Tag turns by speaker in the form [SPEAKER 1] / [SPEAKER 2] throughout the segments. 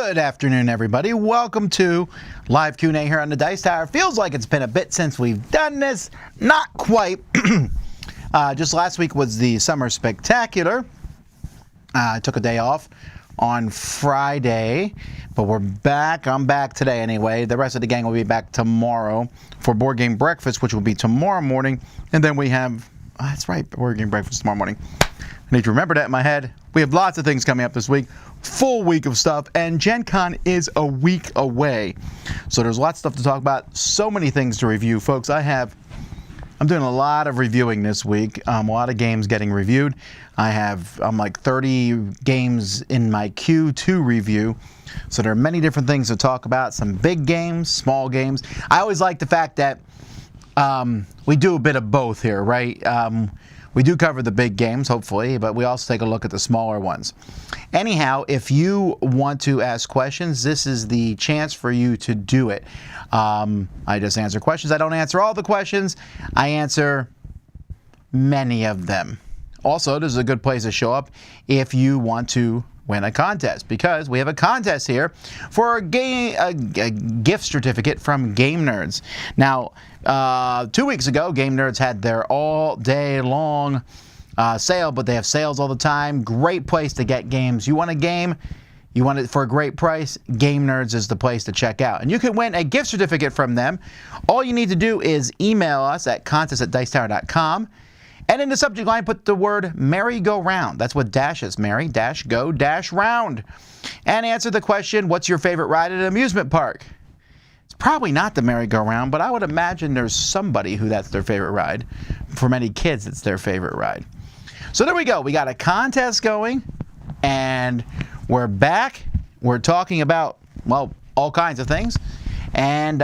[SPEAKER 1] Good afternoon, everybody. Welcome to live Q&A here on the Dice Tower. Feels like it's been a bit since we've done this. Not quite. Just last week was the Summer Spectacular. I took a day off on Friday, but we're back. I'm back today anyway. The rest of the gang will be back tomorrow for Board Game Breakfast, which will be tomorrow morning. And then we have, that's right, Board Game Breakfast tomorrow morning. I need to remember that in my head. We have lots of things coming up this week. Full week of stuff, and Gen Con is a week away. So there's lots of stuff to talk about. So many things to review, folks. I'm doing a lot of reviewing this week. A lot of games getting reviewed. I'm like 30 games in my queue to review. So there are many different things to talk about. Some big games, small games. I always like the fact that we do a bit of both here, right? We do cover the big games, hopefully, but we also take a look at the smaller ones. Anyhow, if you want to ask questions, this is the chance for you to do it. I just answer questions. I don't answer all the questions. I answer many of them. Also, this is a good place to show up if you want to win a contest, because we have a contest here for a gift certificate from Game Nerds. Now, 2 weeks ago, Game Nerds had their all day long sale, but they have sales all the time. Great place to get games. You want a game, you want it for a great price, Game Nerds is the place to check out. And you can win a gift certificate from them. All you need to do is email us at contest@dicetower.com. And in the subject line, put the word merry-go-round. That's what dash is, merry-go-round. And answer the question, what's your favorite ride at an amusement park? It's probably not the merry-go-round, but I would imagine there's somebody who that's their favorite ride. For many kids, it's their favorite ride. So there we go. We got a contest going, and we're back. We're talking about, well, all kinds of things. And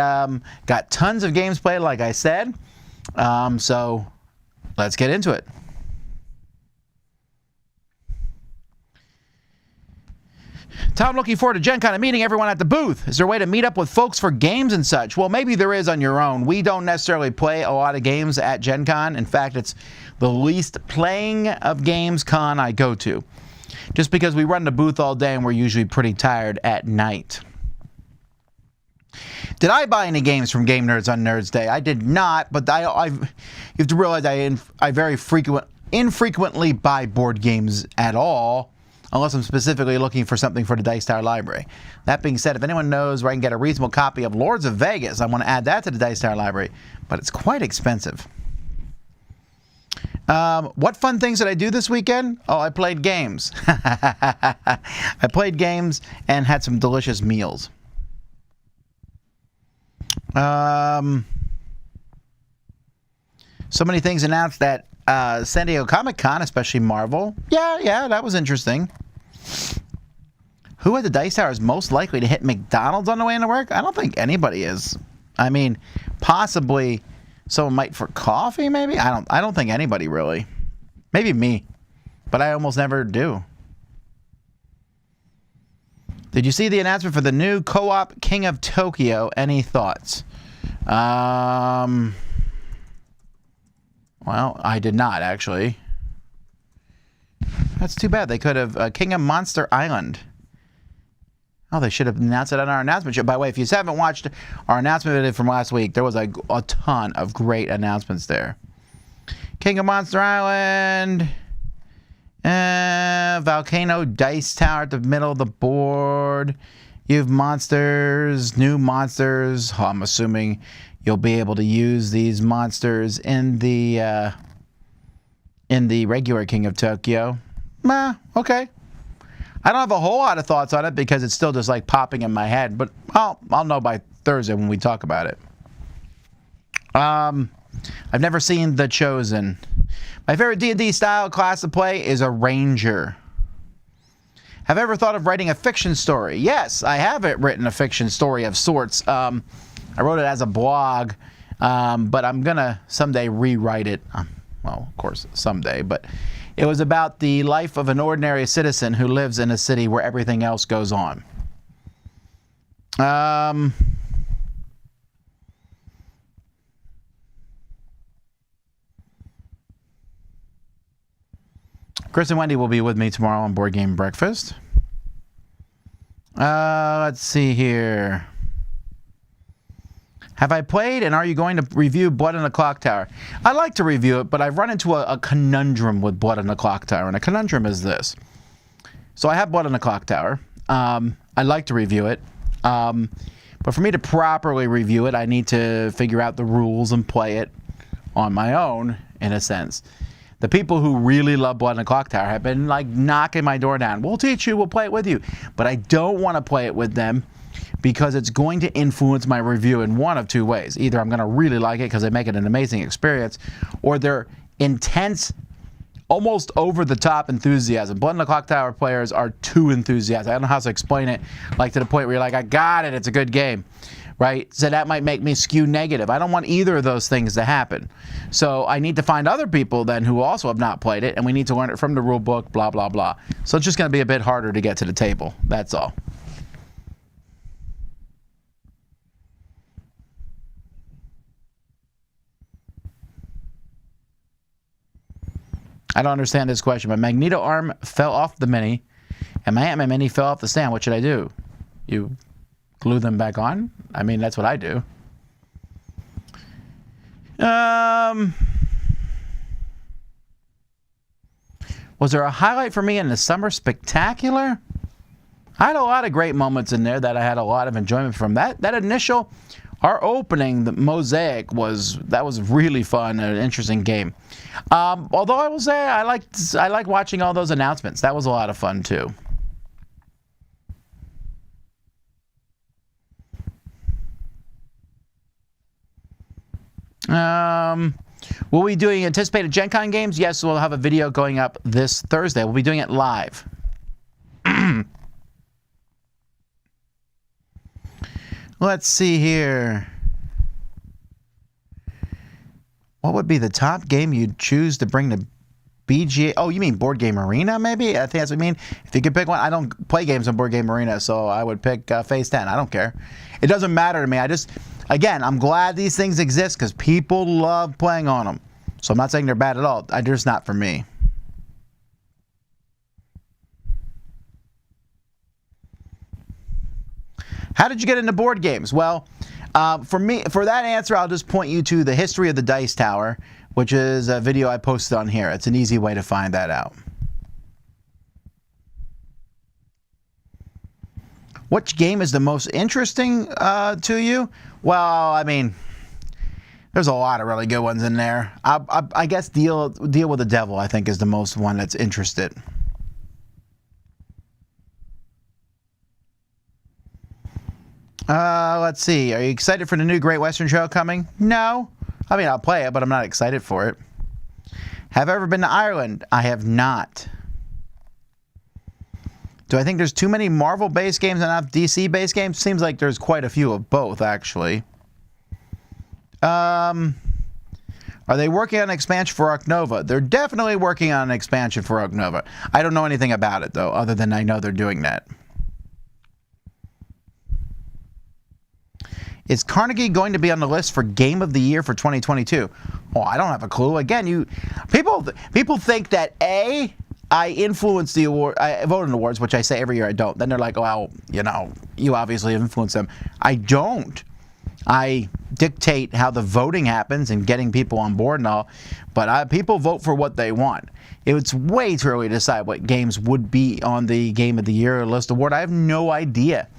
[SPEAKER 1] got tons of games played, like I said. So let's get into it. Tom, looking forward to Gen Con and meeting everyone at the booth. Is there a way to meet up with folks for games and such? Well, maybe there is on your own. We don't necessarily play a lot of games at Gen Con. In fact, it's the least playing of games con I go to. Just because we run the booth all day and we're usually pretty tired at night. Did I buy any games from Game Nerds on Nerds Day? I did not, but you have to realize I very infrequently buy board games at all, unless I'm specifically looking for something for the Dice Tower library. That being said, if anyone knows where I can get a reasonable copy of Lords of Vegas, I want to add that to the Dice Tower library, but it's quite expensive. What fun things did I do this weekend? Oh, I played games. I played games and had some delicious meals. So many things announced at San Diego Comic-Con, especially Marvel. Yeah, that was interesting. Who at the Dice Tower is most likely to hit McDonald's on the way into work? I don't think anybody is. I mean, possibly someone might for coffee, maybe? I don't think anybody really. Maybe me, but I almost never do. Did you see the announcement for the new co-op King of Tokyo? Any thoughts? Well, I did not, actually. That's too bad. They could have King of Monster Island. Oh, they should have announced it on our announcement show. By the way, if you haven't watched our announcement video from last week, there was a ton of great announcements there. King of Monster Island. Volcano Dice Tower at the middle of the board. You have monsters, new monsters. Oh, I'm assuming you'll be able to use these monsters in the regular King of Tokyo. Okay. I don't have a whole lot of thoughts on it because it's still just like popping in my head, but I'll know by Thursday when we talk about it. I've never seen The Chosen. My favorite D&D style class to play is a ranger. Have I ever thought of writing a fiction story? Yes, I have written a fiction story of sorts. I wrote it as a blog, but I'm going to someday rewrite it. Well, of course, someday, but it was about the life of an ordinary citizen who lives in a city where everything else goes on. Chris and Wendy will be with me tomorrow on Board Game Breakfast. Let's see here. Have I played and are you going to review Blood in the Clock Tower? I'd like to review it, but I've run into a conundrum with Blood in the Clock Tower, and a conundrum is this. So I have Blood in the Clock Tower. I'd like to review it, but for me to properly review it, I need to figure out the rules and play it on my own, in a sense. The people who really love Blood in the Clock Tower have been like knocking my door down. We'll teach you, we'll play it with you. But I don't want to play it with them because it's going to influence my review in one of two ways. Either I'm going to really like it because they make it an amazing experience, or they're intense, almost over-the-top enthusiasm. Blood in the Clock Tower players are too enthusiastic. I don't know how to explain it, like to the point where you're like, I got it, it's a good game. Right? So that might make me skew negative. I don't want either of those things to happen. So I need to find other people then who also have not played it, and we need to learn it from the rule book, blah, blah, blah. So it's just going to be a bit harder to get to the table. That's all. I don't understand this question. My magneto arm fell off the mini, and my Ant-Man mini fell off the stand. What should I do? You glue them back on? I mean, that's what I do. Was there a highlight for me in the Summer Spectacular? I had a lot of great moments in there that I had a lot of enjoyment from. That initial, our opening, the Mosaic, that was really fun and an interesting game. Although I will say I like watching all those announcements. That was a lot of fun too. Will we be doing anticipated Gen Con games? Yes, we'll have a video going up this Thursday. We'll be doing it live. Let's see here. What would be the top game you'd choose to bring to BGA? Oh, you mean Board Game Arena, maybe? I think that's what you mean. If you could pick one. I don't play games on Board Game Arena, so I would pick Phase 10. I don't care. It doesn't matter to me. Again, I'm glad these things exist because people love playing on them. So I'm not saying they're bad at all. They're just not for me. How did you get into board games? Well, for that answer, I'll just point you to the history of the Dice Tower, which is a video I posted on here. It's an easy way to find that out. Which game is the most interesting to you? Well, I mean, there's a lot of really good ones in there. I guess Deal with the Devil, I think, is the most one that's interested. Let's see. Are you excited for the new Great Western Trail coming? No. I mean, I'll play it, but I'm not excited for it. Have I ever been to Ireland? I have not. Do I think there's too many Marvel-based games and not DC-based games? Seems like there's quite a few of both, actually. Are they working on an expansion for Ark Nova? They're definitely working on an expansion for Ark Nova. I don't know anything about it, though, other than I know they're doing that. Is Carnegie going to be on the list for Game of the Year for 2022? Oh, I don't have a clue. Again, people think that I influence the award. I vote in awards, which I say every year I don't. Then they're like, well, you obviously influence them. I don't. I dictate how the voting happens and getting people on board and all, but people vote for what they want. It's way too early to decide what games would be on the Game of the Year list award. I have no idea.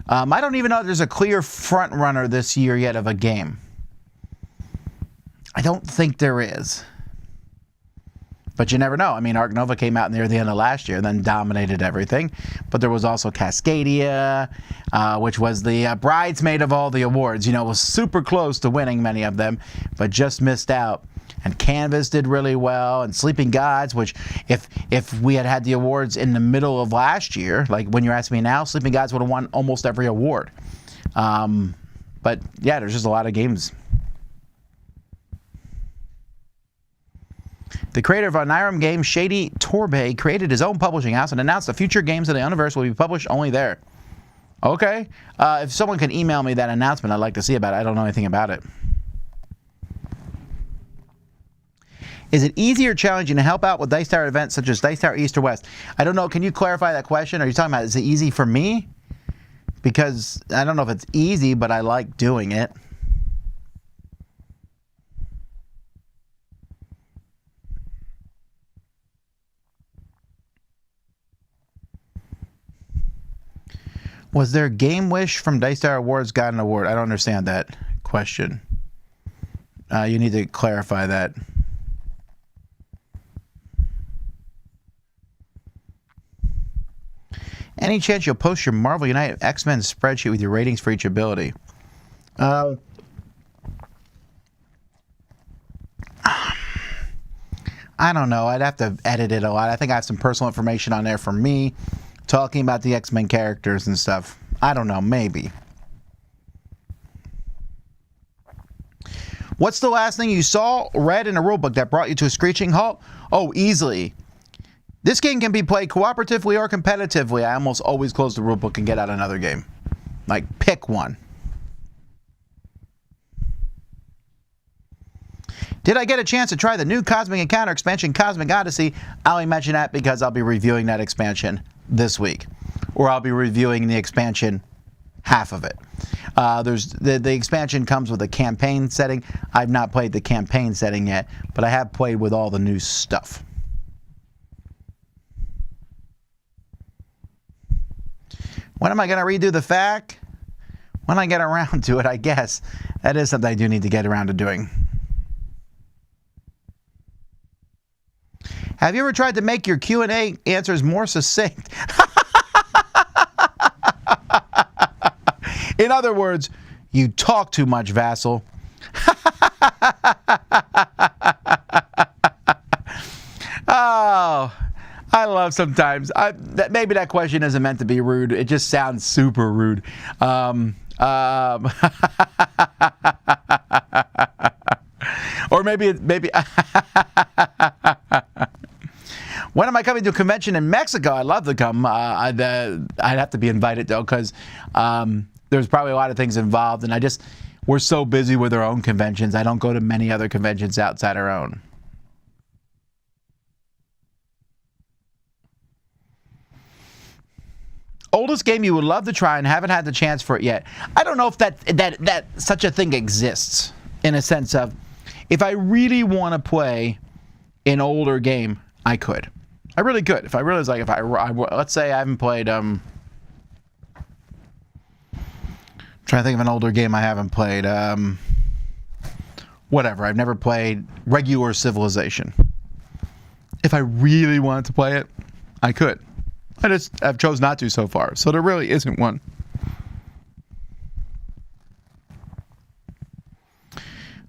[SPEAKER 1] I don't even know if there's a clear front runner this year yet of a game. I don't think there is. But you never know. I mean, Ark Nova came out near the end of last year and then dominated everything. But there was also Cascadia, which was the bridesmaid of all the awards. Was super close to winning many of them, but just missed out. And Canvas did really well, and Sleeping Gods, which if we had the awards in the middle of last year, like when you're asking me now, Sleeping Gods would have won almost every award. But yeah, there's just a lot of games. The creator of an Irem game, Shady Torbay, created his own publishing house and announced the future games of the universe will be published only there. Okay. If someone can email me that announcement, I'd like to see about it. I don't know anything about it. Is it easier or challenging to help out with Dice Tower events such as Dice Tower East or West? I don't know. Can you clarify that question? Are you talking about, is it easy for me? because I don't know if it's easy, but I like doing it. Was there Game Wish from Dysart Awards got an award? I don't understand that question. You need to clarify that. Any chance you'll post your Marvel United X-Men spreadsheet with your ratings for each ability? I don't know. I'd have to edit it a lot. I think I have some personal information on there for me, talking about the X-Men characters and stuff. I don't know. Maybe. What's the last thing you saw, read in a rulebook that brought you to a screeching halt? Oh, easily. This game can be played cooperatively or competitively. I almost always close the rulebook and get out another game. Like, pick one. Did I get a chance to try the new Cosmic Encounter expansion, Cosmic Odyssey? I'll only mention that because I'll be reviewing that expansion this week. Or I'll be reviewing the expansion, half of it. The expansion comes with a campaign setting. I've not played the campaign setting yet, but I have played with all the new stuff. When am I going to redo the FAQ? When I get around to it, I guess. That is something I do need to get around to doing. Have you ever tried to make your Q&A answers more succinct? In other words, you talk too much, Vasel. Oh, I love sometimes. Maybe that question isn't meant to be rude. It just sounds super rude. Or maybe. When am I coming to a convention in Mexico? I'd love to come. I'd have to be invited, though, because there's probably a lot of things involved, and we're so busy with our own conventions. I don't go to many other conventions outside our own. Oldest game you would love to try and haven't had the chance for it yet. I don't know if that such a thing exists, in a sense of, if I really want to play an older game, I could. I really could. If I really was like, let's say I haven't played, trying to think of an older game I haven't played. Whatever. I've never played regular Civilization. If I really wanted to play it, I could. I've chose not to so far, so there really isn't one.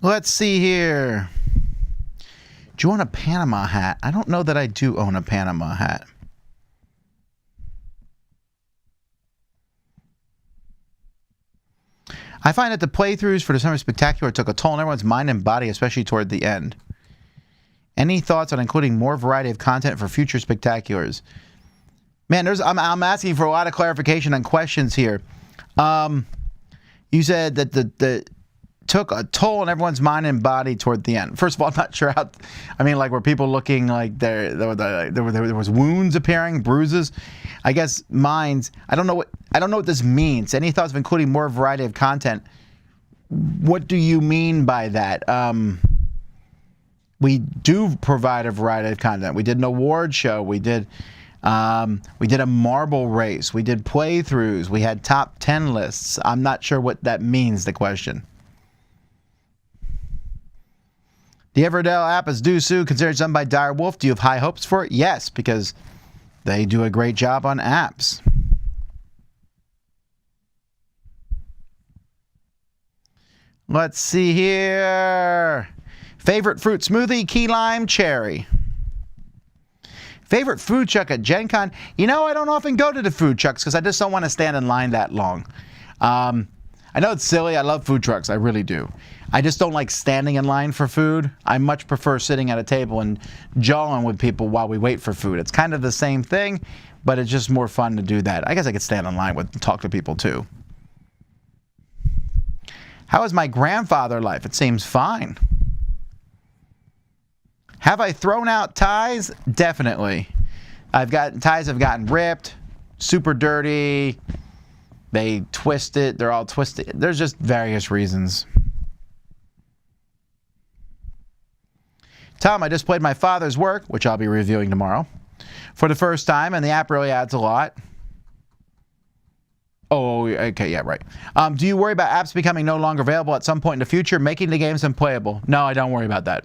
[SPEAKER 1] Let's see here. Do you own a Panama hat? I don't know that I do own a Panama hat. I find that the playthroughs for the Summer Spectacular took a toll on everyone's mind and body, especially toward the end. Any thoughts on including more variety of content for future Spectaculars? Man, I'm asking for a lot of clarification on questions here. You said that the took a toll on everyone's mind and body toward the end. First of all, I'm not sure how. I mean, like, were people looking like there was wounds appearing, bruises? I guess minds. I don't know what this means. Any thoughts of including more variety of content? What do you mean by that? We do provide a variety of content. We did an award show. We did a marble race. We did playthroughs. We had top 10 lists. I'm not sure what that means, the question. The Everdell app is Dusoo, considered done by Dire Wolf. Do you have high hopes for it? Yes, because they do a great job on apps. Let's see here. Favorite fruit smoothie, key lime, cherry. Favorite food truck at Gen Con? You know, I don't often go to the food trucks because I just don't want to stand in line that long. I know it's silly. I love food trucks. I really do. I just don't like standing in line for food. I much prefer sitting at a table and jawing with people while we wait for food. It's kind of the same thing, but it's just more fun to do that. I guess I could stand in line and talk to people too. How is my grandfather life? It seems fine. Have I thrown out ties? Definitely. Ties have gotten ripped, super dirty. They twist it. They're all twisted. There's just various reasons. Tom, I just played my father's work, which I'll be reviewing tomorrow, for the first time, and the app really adds a lot. Oh, okay, yeah, right. Do you worry about apps becoming no longer available at some point in the future, making the games unplayable? No, I don't worry about that.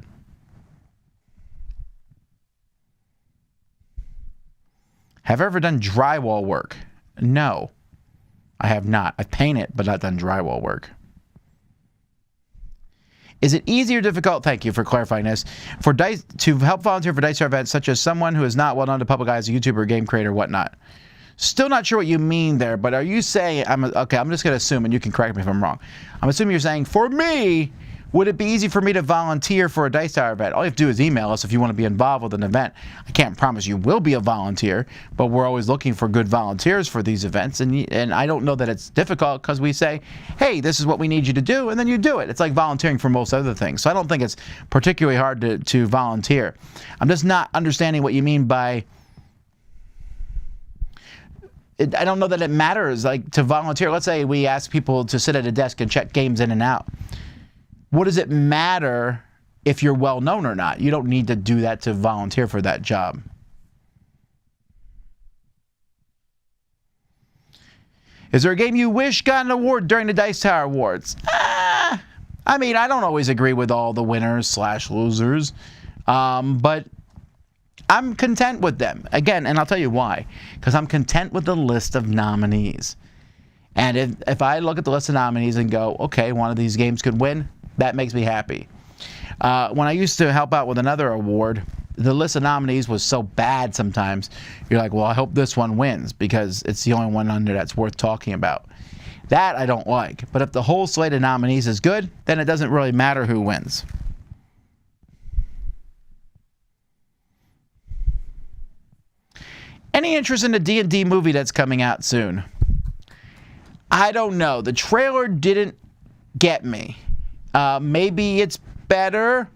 [SPEAKER 1] Have I ever done drywall work? No, I have not. I've painted, but not done drywall work. Is it easy or difficult, thank you for clarifying this, for Dice to help volunteer for Dysart events such as someone who is not well known to public eye as a YouTuber, game creator, whatnot? Still not sure what you mean there, but are you saying, okay, I'm just going to assume, and you can correct me if I'm wrong. I'm assuming you're saying, for me, would it be easy for me to volunteer for a Dysart event? All you have to do is email us if you want to be involved with an event. I can't promise you will be a volunteer, but we're always looking for good volunteers for these events, and I don't know that it's difficult because we say, hey, this is what we need you to do, and then you do it. It's like volunteering for most other things, so I don't think it's particularly hard to volunteer. I'm just not understanding what you mean by... I don't know that it matters, like, to volunteer. Let's say we ask people to sit at a desk and check games in and out. What does it matter if you're well known or not? You don't need to do that to volunteer for that job. Is there a game you wish got an award during the Dice Tower Awards? I mean, I don't always agree with all the winners / losers, but I'm content with them. Again, and I'll tell you why. Because I'm content with the list of nominees. And if I look at the list of nominees and go, okay, one of these games could win, that makes me happy. When I used to help out with another award, the list of nominees was so bad sometimes. You're like, well, I hope this one wins because it's the only one under that's worth talking about. That I don't like. But if the whole slate of nominees is good, then it doesn't really matter who wins. Any interest in the D&D movie that's coming out soon? I don't know. The trailer didn't get me. Maybe it's better.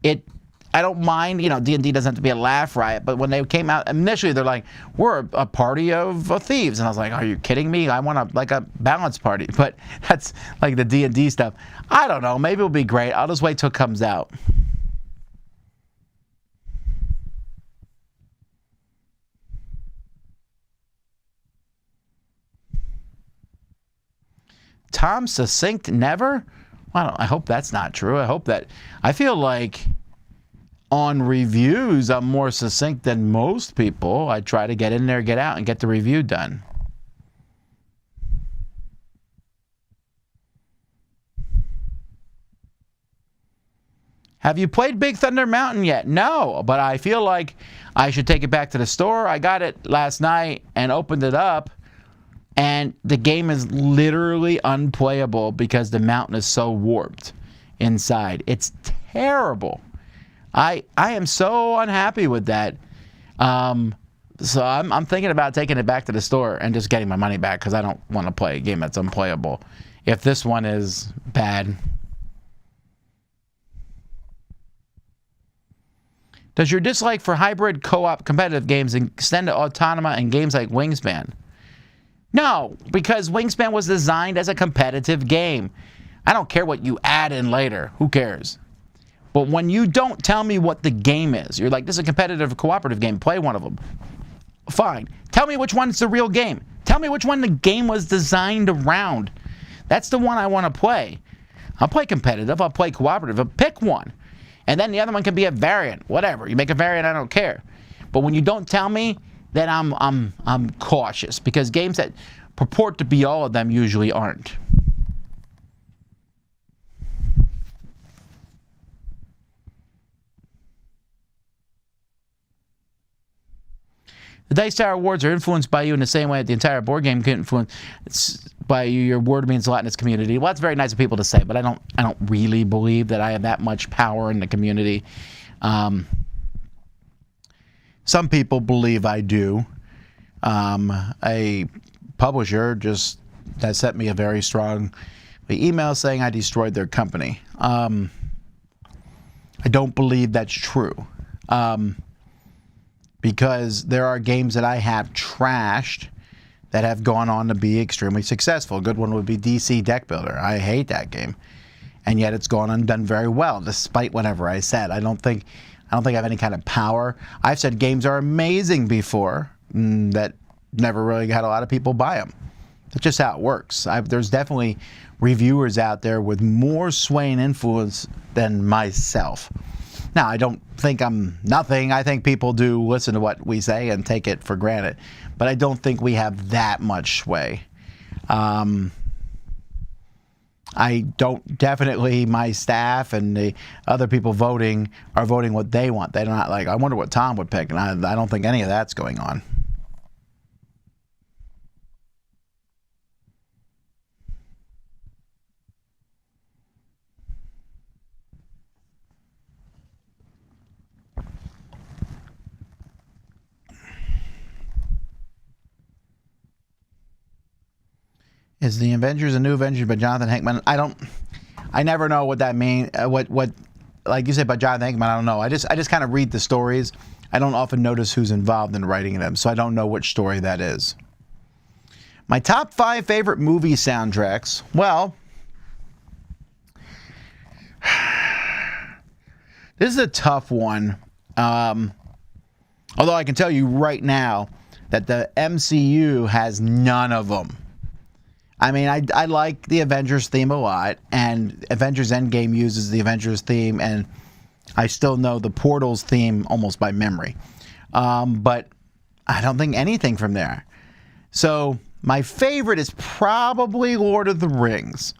[SPEAKER 1] I don't mind, D&D doesn't have to be a laugh riot, but when they came out, initially they're like, we're a party of thieves. And I was like, are you kidding me? I want a balanced party. But that's like the D&D stuff. I don't know. Maybe it'll be great. I'll just wait till it comes out. Tom succinct never? I hope that's not true. I feel like on reviews, I'm more succinct than most people. I try to get in there, get out, and get the review done. Have you played Big Thunder Mountain yet? No, but I feel like I should take it back to the store. I got it last night and opened it up. And the game is literally unplayable because the mountain is so warped inside. It's terrible. I am so unhappy with that. So I'm thinking about taking it back to the store and just getting my money back because I don't want to play a game that's unplayable if this one is bad. Does your dislike for hybrid co-op competitive games extend to Autonoma and games like Wingspan? No, because Wingspan was designed as a competitive game. I don't care what you add in later. Who cares? But when you don't tell me what the game is, you're like, this is a competitive cooperative game. Play one of them. Fine. Tell me which one's the real game. Tell me which one the game was designed around. That's the one I want to play. I'll play competitive. I'll play cooperative. I'll pick one. And then the other one can be a variant. Whatever. You make a variant, I don't care. But when you don't tell me, then I'm cautious because games that purport to be all of them usually aren't. The Dice Tower Awards are influenced by you in the same way that the entire board game can influence by you. Your word means a lot in its community. Well, that's very nice of people to say, but I don't really believe that I have that much power in the community. Some people believe I do. A publisher just has sent me a very strong email saying I destroyed their company. I don't believe that's true. Because there are games that I have trashed that have gone on to be extremely successful. A good one would be DC Deck Builder. I hate that game, and yet it's gone and done very well, despite whatever I said. I don't think I have any kind of power. I've said games are amazing before that never really had a lot of people buy them. That's just how it works. There's definitely reviewers out there with more sway and influence than myself. Now, I don't think I'm nothing. I think people do listen to what we say and take it for granted. But I don't think we have that much sway. I don't, definitely my staff and the other people voting are voting what they want. They're not like, I wonder what Tom would pick. And I don't think any of that's going on. Is the Avengers a new Avengers by Jonathan Hickman? I never know what that means. What like you said by Jonathan Hickman, I don't know. I just kind of read the stories. I don't often notice who's involved in writing them, so I don't know which story that is. My top 5 favorite movie soundtracks. Well, this is a tough one. Although I can tell you right now that the MCU has none of them. I mean, I like the Avengers theme a lot, and Avengers Endgame uses the Avengers theme, and I still know the Portals theme almost by memory. But I don't think anything from there. So my favorite is probably Lord of the Rings.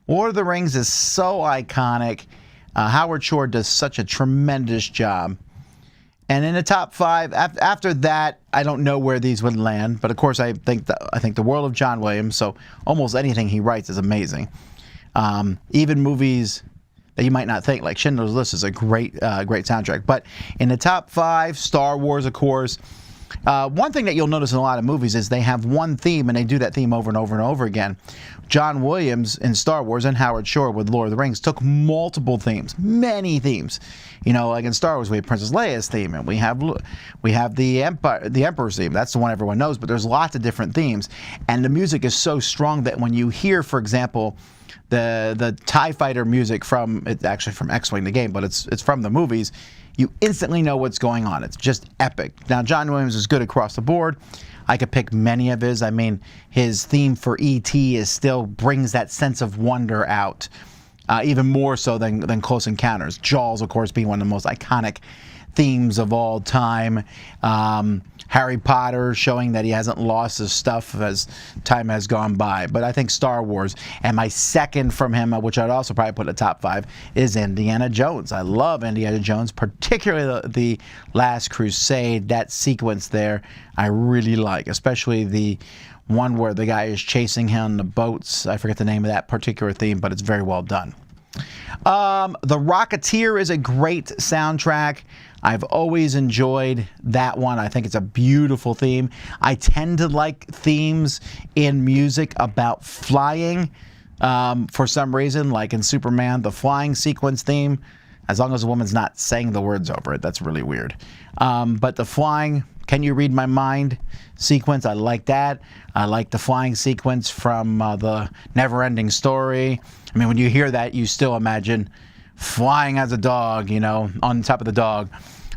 [SPEAKER 1] Lord of the Rings is so iconic. Howard Shore does such a tremendous job. And in the top 5, after that, I don't know where these would land. But of course, I think the world of John Williams. So almost anything he writes is amazing. Even movies that you might not think, like Schindler's List, is a great soundtrack. But in the top 5, Star Wars, of course. One thing that you'll notice in a lot of movies is they have one theme, and they do that theme over and over and over again. John Williams in Star Wars and Howard Shore with Lord of the Rings took multiple themes, many themes. You know, like in Star Wars, we have Princess Leia's theme, and we have the Emperor's theme. That's the one everyone knows, but there's lots of different themes. And the music is so strong that when you hear, for example, the TIE Fighter music it's actually from X-Wing, the game, but it's from the movies, you instantly know what's going on. It's just epic. Now, John Williams is good across the board. I could pick many of his. I mean, his theme for E.T. still brings that sense of wonder out, even more so than Close Encounters. Jaws, of course, being one of the most iconic themes of all time. Harry Potter, showing that he hasn't lost his stuff as time has gone by. But I think Star Wars, and my second from him, which I'd also probably put in the top 5, is Indiana Jones. I love Indiana Jones, particularly the Last Crusade. That sequence there, I really like, especially the one where the guy is chasing him on the boats. I forget the name of that particular theme, but it's very well done. The Rocketeer is a great soundtrack. I've always enjoyed that one. I think it's a beautiful theme. I tend to like themes in music about flying for some reason, like in Superman, the flying sequence theme, as long as a woman's not saying the words over it. That's really weird. But the flying, Can You Read My Mind sequence, I like that. I like the flying sequence from the Never-Ending Story. I mean, when you hear that, you still imagine flying as a dog, you know, on top of the dog.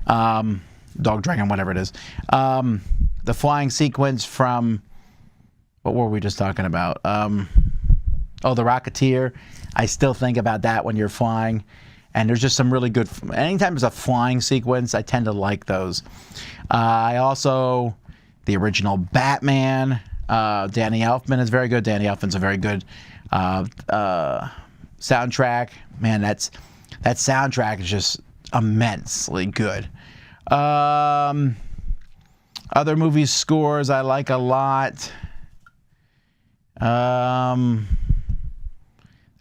[SPEAKER 1] Dog dragon, whatever it is. The flying sequence from, what were we just talking about? The Rocketeer. I still think about that when you're flying. And there's just some really good, anytime there's a flying sequence, I tend to like those. I also, the original Batman, Danny Elfman is very good. Danny Elfman's a very good soundtrack. Man, that soundtrack is just immensely good. Other movie scores I like a lot. There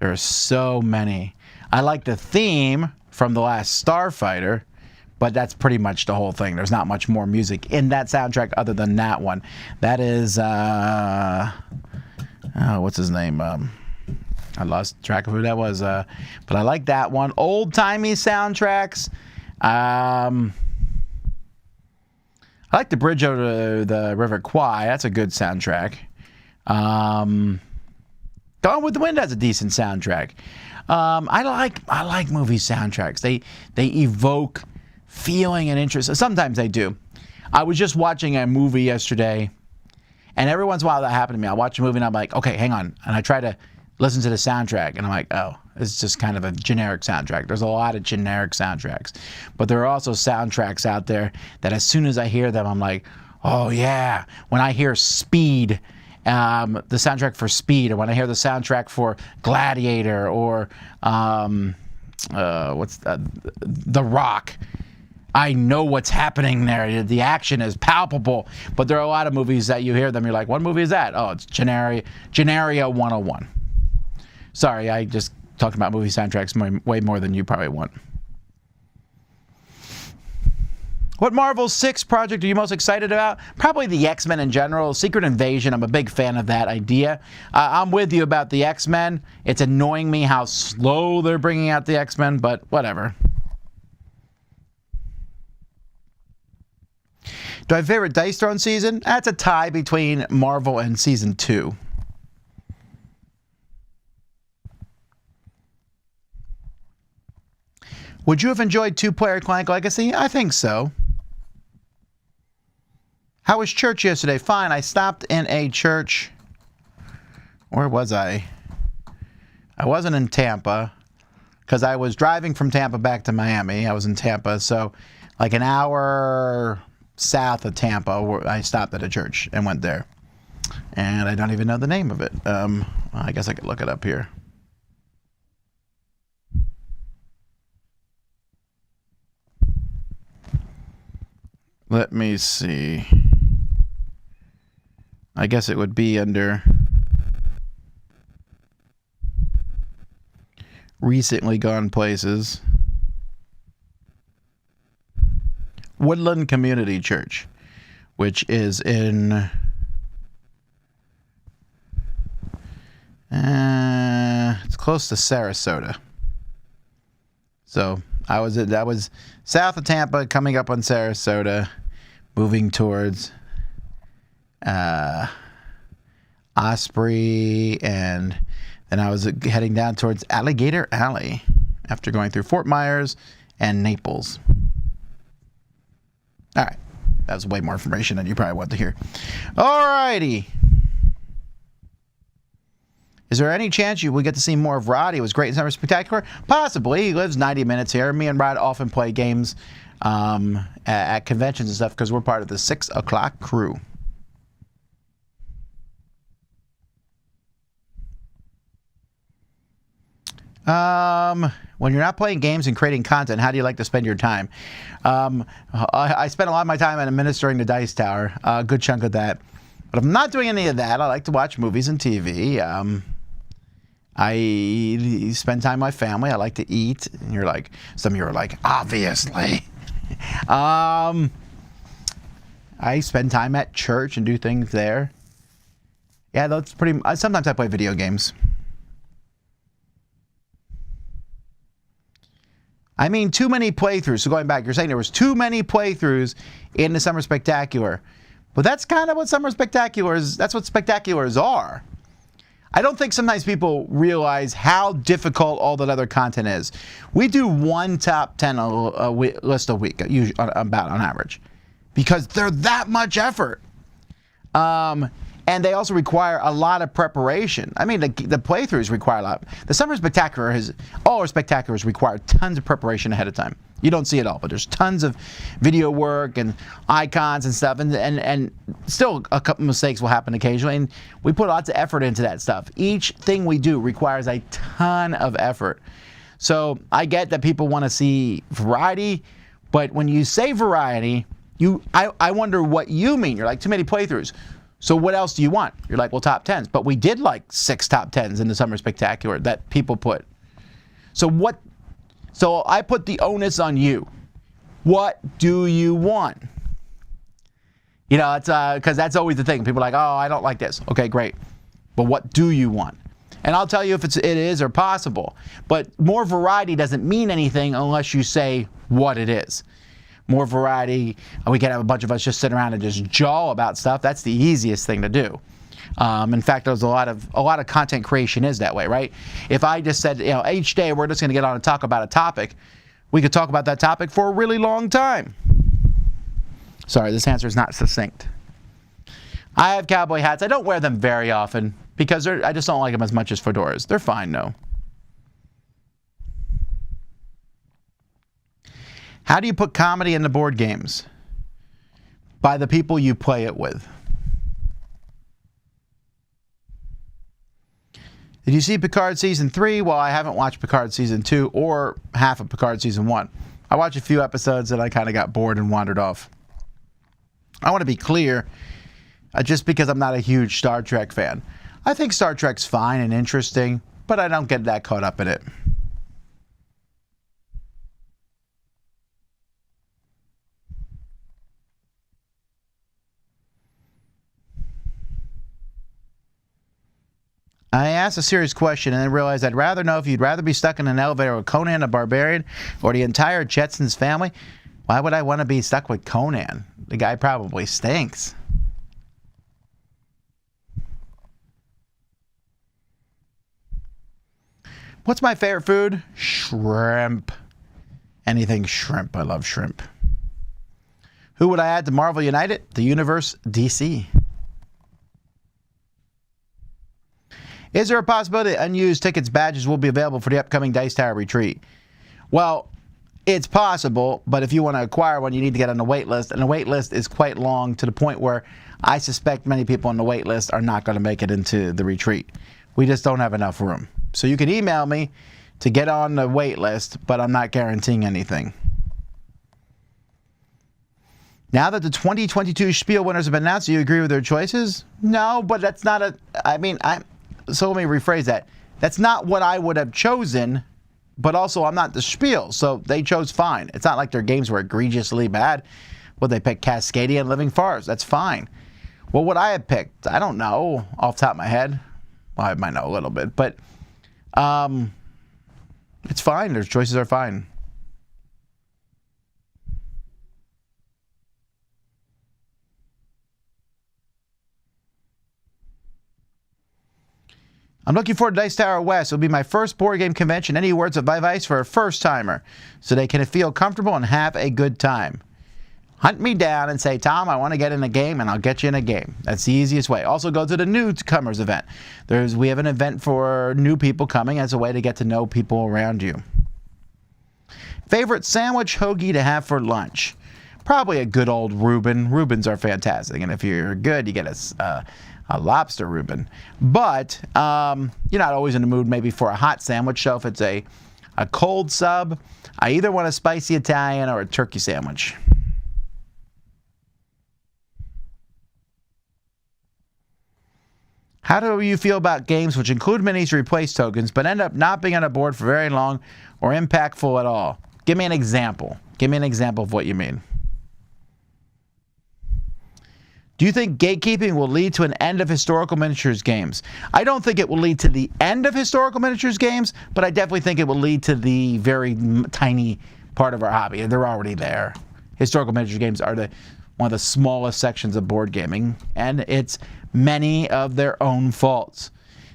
[SPEAKER 1] are so many. I like the theme from The Last Starfighter, but that's pretty much the whole thing. There's not much more music in that soundtrack other than that one. That is, what's his name? I lost track of who that was. But I like that one. Old-timey soundtracks. I I like the Bridge Over the River Kwai. That's a good soundtrack. Gone with the Wind has a decent soundtrack. I like movie soundtracks. They evoke feeling and interest. Sometimes they do. I was just watching a movie yesterday, and every once in a while that happened to me. I watch a movie and I'm like, okay, hang on, and I try to listen to the soundtrack, and I'm like, oh, it's just kind of a generic soundtrack. There's a lot of generic soundtracks, but there are also soundtracks out there that as soon as I hear them, I'm like, oh yeah. When I hear Speed, the soundtrack for Speed, or when I hear the soundtrack for Gladiator, or The Rock, I know what's happening there. The action is palpable. But there are a lot of movies that you hear them, you're like, what movie is that? Oh, it's Gennaria 101. Sorry, I just talked about movie soundtracks way more than you probably want. What Marvel 6 project are you most excited about? Probably the X-Men in general. Secret Invasion, I'm a big fan of that idea. I'm with you about the X-Men. It's annoying me how slow they're bringing out the X-Men, but whatever. Do I have a favorite Dice Throne season? That's a tie between Marvel and Season 2. Would you have enjoyed two-player Clank Legacy? I think so. How was church yesterday? Fine. I stopped in a church. Where was I? I wasn't in Tampa because I was driving from Tampa back to Miami. I was in Tampa, so like an hour south of Tampa, I stopped at a church and went there. And I don't even know the name of it. I guess I could look it up here. Let me see. I guess it would be under recently gone places. Woodland Community Church, which is in it's close to Sarasota. So I was south of Tampa, coming up on Sarasota, moving towards Osprey, and then I was heading down towards Alligator Alley after going through Fort Myers and Naples. All right, that was way more information than you probably want to hear. All righty. Is there any chance you will get to see more of Rod? He was great in Summer Spectacular. Possibly. He lives 90 minutes here. Me and Rod often play games at conventions and stuff because we're part of the 6 o'clock crew. When you're not playing games and creating content, how do you like to spend your time? I spend a lot of my time administering the Dice Tower, a good chunk of that. But if I'm not doing any of that, I like to watch movies and TV. I spend time with my family. I like to eat. And you're like, some of you are like, obviously. I spend time at church and do things there. Yeah, that's pretty. Sometimes I play video games. I mean, too many playthroughs. So going back, you're saying there was too many playthroughs in the Summer Spectacular. But that's kind of what Summer Spectaculars, that's what Spectaculars are. I don't think sometimes people realize how difficult all that other content is. We do one top 10 list a week, usually, about on average, because they're that much effort. And they also require a lot of preparation. I mean, the playthroughs require a lot. The Summer Spectacular all our spectaculars require tons of preparation ahead of time. You don't see it all, but there's tons of video work and icons and stuff, and still a couple mistakes will happen occasionally, and we put lots of effort into that stuff. Each thing we do requires a ton of effort. So I get that people want to see variety, but when you say variety, I wonder what you mean. You're like, too many playthroughs. So what else do you want? You're like, well, top 10s. But we did like 6 top 10s in the Summer Spectacular that people put. So I put the onus on you. What do you want? You know, it's because that's always the thing. People are like, oh, I don't like this. Okay, great. But what do you want? And I'll tell you if it is or possible. But more variety doesn't mean anything unless you say what it is. more variety. We can have a bunch of us just sit around and just jaw about stuff. That's the easiest thing to do. In fact, there's a lot of content creation is that way, right? If I just said, each day we're just going to get on and talk about a topic, we could talk about that topic for a really long time. Sorry, this answer is not succinct. I have cowboy hats. I don't wear them very often because I just don't like them as much as fedoras. They're fine, though. How do you put comedy into board games? By the people you play it with. Did you see Picard Season 3? Well, I haven't watched Picard Season 2 or half of Picard Season 1. I watched a few episodes and I kind of got bored and wandered off. I want to be clear, just because I'm not a huge Star Trek fan. I think Star Trek's fine and interesting, but I don't get that caught up in it. I asked a serious question and then realized I'd rather know if you'd rather be stuck in an elevator with Conan the Barbarian or the entire Jetsons family. Why would I want to be stuck with Conan? The guy probably stinks. What's my favorite food? Shrimp. Anything shrimp. I love shrimp. Who would I add to Marvel United? The Universe DC. Is there a possibility that unused tickets badges will be available for the upcoming Dice Tower retreat? Well, it's possible, but if you want to acquire one, you need to get on the wait list, and the wait list is quite long to the point where I suspect many people on the wait list are not going to make it into the retreat. We just don't have enough room. So you can email me to get on the wait list, but I'm not guaranteeing anything. Now that the 2022 Spiel winners have been announced, do you agree with their choices? No, but that's not so let me rephrase that. That's not what I would have chosen, but also I'm not the Spiel, so they chose fine. It's not like their games were egregiously bad. Well, they picked Cascadia and Living Forest. That's fine. What would I have picked? I don't know off the top of my head. Well, I might know a little bit, but it's fine. Their choices are fine. I'm looking forward to Dice Tower West. It'll be my first board game convention. Any words of advice for a first-timer so they can feel comfortable and have a good time? Hunt me down and say, Tom, I want to get in a game, and I'll get you in a game. That's the easiest way. Also, go to the newcomers event. We have an event for new people coming as a way to get to know people around you. Favorite sandwich hoagie to have for lunch? Probably a good old Reuben. Reubens are fantastic, and if you're good, you get a lobster Reuben. But you're not always in the mood maybe for a hot sandwich. So if it's a cold sub, I either want a spicy Italian or a turkey sandwich. How do you feel about games which include minis to replace tokens but end up not being on a board for very long or impactful at all? Give me an example. Give me an example of what you mean. Do you think gatekeeping will lead to an end of historical miniatures games? I don't think it will lead to the end of historical miniatures games, but I definitely think it will lead to the very tiny part of our hobby. They're already there. Historical miniatures games are one of the smallest sections of board gaming, and it's many of their own faults.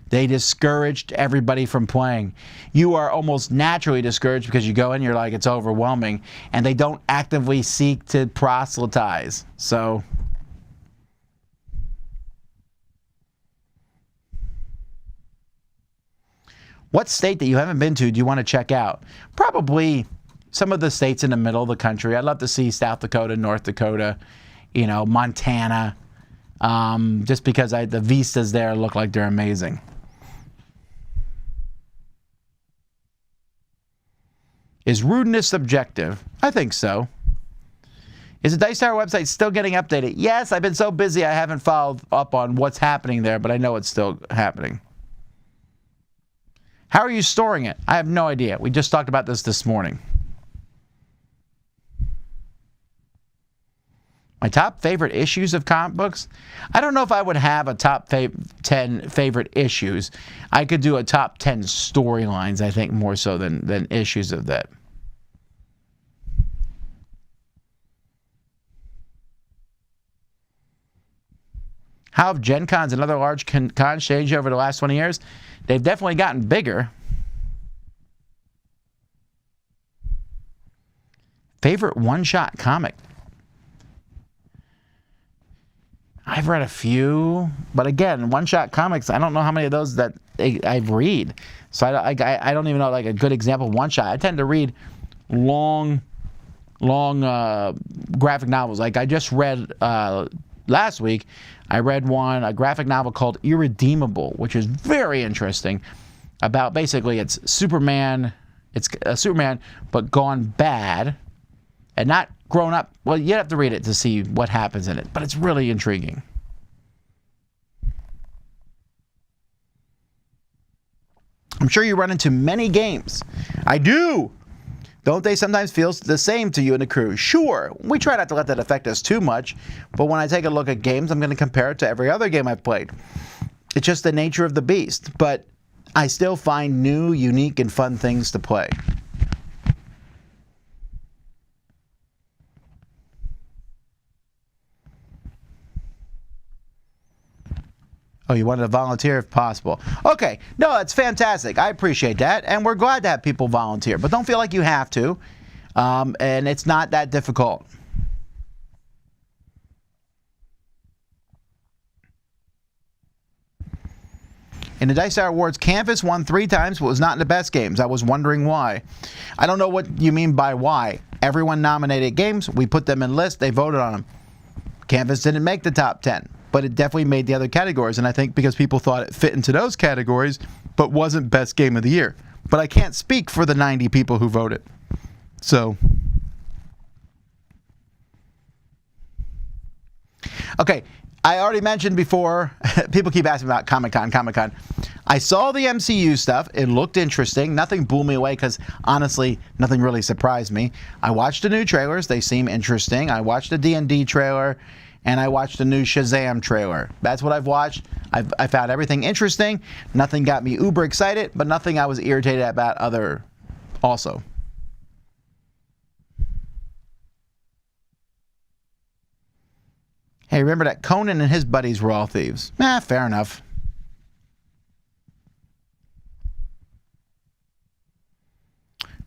[SPEAKER 1] They discouraged everybody from playing. You are almost naturally discouraged because you go in, you're like, it's overwhelming, and they don't actively seek to proselytize. So what state that you haven't been to do you want to check out? Probably some of the states in the middle of the country. I'd love to see South Dakota, North Dakota, Montana, just because the vistas there look like they're amazing. Is rudeness subjective? I think so. Is the Dice Tower website still getting updated? Yes, I've been so busy I haven't followed up on what's happening there, but I know it's still happening. How are you storing it? I have no idea. We just talked about this morning. My top favorite issues of comic books? I don't know if I would have a top 10 favorite issues. I could do a top 10 storylines, I think, more so than issues of that. How have Gen Cons and other large cons changed over the last 20 years? They've definitely gotten bigger. Favorite one-shot comic? I've read a few, but again, one-shot comics, I don't know how many of those that I read. So I don't even know like a good example of one-shot. I tend to read long graphic novels. Like I just read last week, I read a graphic novel called Irredeemable, which is very interesting. About basically it's Superman, but gone bad and not grown up. Well, you have to read it to see what happens in it, but it's really intriguing. I'm sure you run into many games. I do. Don't they sometimes feel the same to you and the crew? Sure. We try not to let that affect us too much, but when I take a look at games, I'm going to compare it to every other game I've played. It's just the nature of the beast, but I still find new, unique, and fun things to play. Oh, you wanted to volunteer if possible. Okay, no, that's fantastic. I appreciate that, and we're glad to have people volunteer. But don't feel like you have to, and it's not that difficult. In the Dysart Awards, Canvas won 3 times, but was not in the best games. I was wondering why. I don't know what you mean by why. Everyone nominated games. We put them in lists. They voted on them. Canvas didn't make the top 10. But it definitely made the other categories, and I think because people thought it fit into those categories, but wasn't best game of the year. But I can't speak for the 90 people who voted. So, okay, I already mentioned before, people keep asking about Comic-Con. I saw the MCU stuff. It looked interesting. Nothing blew me away because, honestly, nothing really surprised me. I watched the new trailers. They seem interesting. I watched the D&D trailer. And I watched the new Shazam trailer. That's what I've watched. I found everything interesting. Nothing got me uber excited, but nothing I was irritated about other also. Hey, remember that Conan and his buddies were all thieves? Fair enough.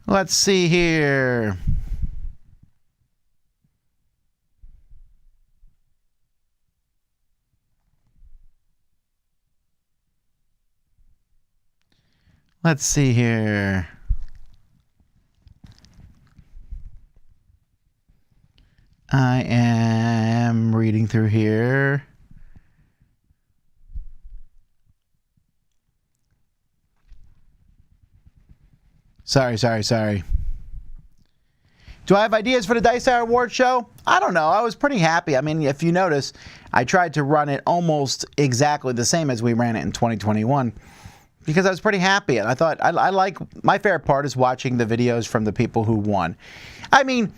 [SPEAKER 1] Let's see here. Let's see here. I am reading through here. Sorry. Do I have ideas for the Dysart Award show? I don't know. I was pretty happy. I mean, if you notice, I tried to run it almost exactly the same as we ran it in 2021. Because I was pretty happy, and I thought I like my favorite part is watching the videos from the people who won. I mean,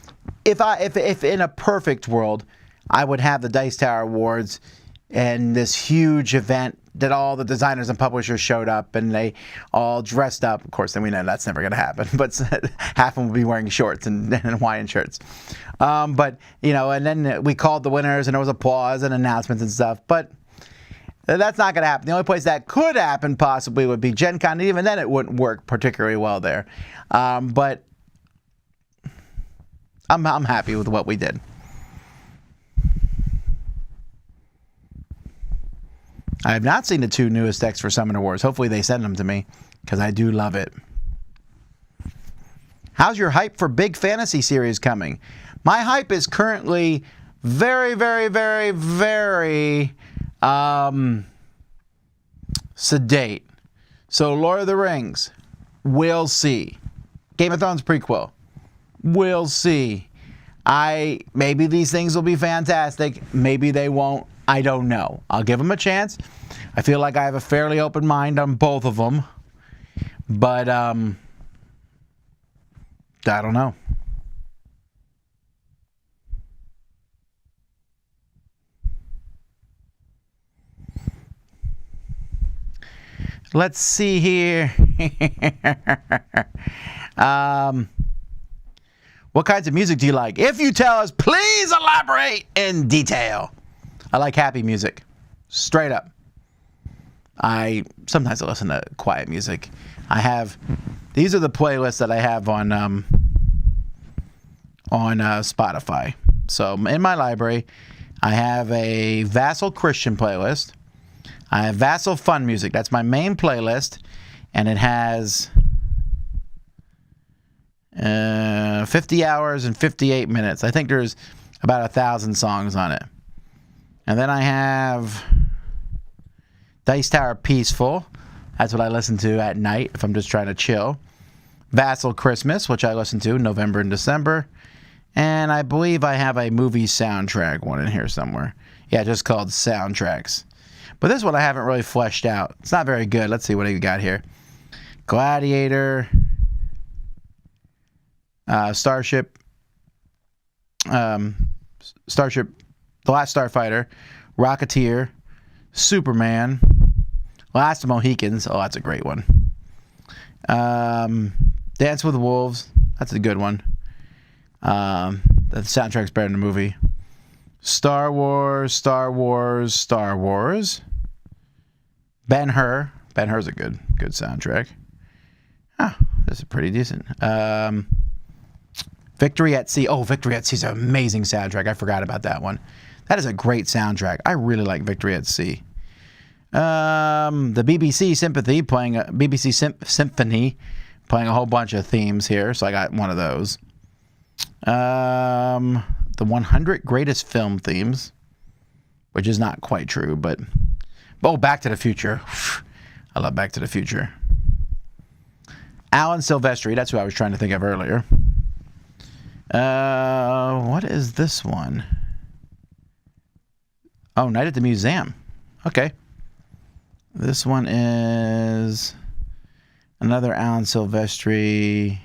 [SPEAKER 1] if in a perfect world, I would have the Dice Tower Awards and this huge event that all the designers and publishers showed up and they all dressed up. Of course, then we know that's never going to happen. But half of them will be wearing shorts and Hawaiian shirts. But you know, and then we called the winners and there was applause and announcements and stuff. But that's not going to happen. The only place that could happen possibly would be Gen Con. Even then, it wouldn't work particularly well there. But I'm happy with what we did. I have not seen the 2 newest decks for Summon Awards. Hopefully they send them to me because I do love it. How's your hype for big fantasy series coming? My hype is currently very sedate. So Lord of the Rings, we'll see. Game of Thrones prequel, we'll see. Maybe these things will be fantastic. Maybe they won't. I don't know. I'll give them a chance. I feel like I have a fairly open mind on both of them. But I don't know. Let's see here. What kinds of music do you like? If you tell us, please elaborate in detail. I like happy music. Straight up. Sometimes I listen to quiet music. These are the playlists that I have on Spotify. So in my library, I have a Vasel Christian playlist. I have Vasel Fun Music. That's my main playlist, and it has 50 hours and 58 minutes. I think there's about 1,000 songs on it. And then I have Dice Tower Peaceful. That's what I listen to at night if I'm just trying to chill. Vasel Christmas, which I listen to November and December. And I believe I have a movie soundtrack one in here somewhere. Yeah, just called Soundtracks. But this one I haven't really fleshed out. It's not very good. Let's see what I got here. Gladiator. Starship. Starship. The Last Starfighter. Rocketeer. Superman. Last of Mohicans. Oh, that's a great one. Dance with Wolves. That's a good one. The soundtrack's better than the movie. Star Wars. Ben-Hur. Ben-Hur's a good soundtrack. This is pretty decent. Victory at Sea. Oh, Victory at Sea is an amazing soundtrack. I forgot about that one. That is a great soundtrack. I really like Victory at Sea. The BBC Symphony playing a whole bunch of themes here, so I got one of those. The 100 greatest film themes, which is not quite true, but Back to the Future. I love Back to the Future. Alan Silvestri, that's who I was trying to think of earlier. What is this one? Oh, Night at the Museum. Okay. This one is another Alan Silvestri.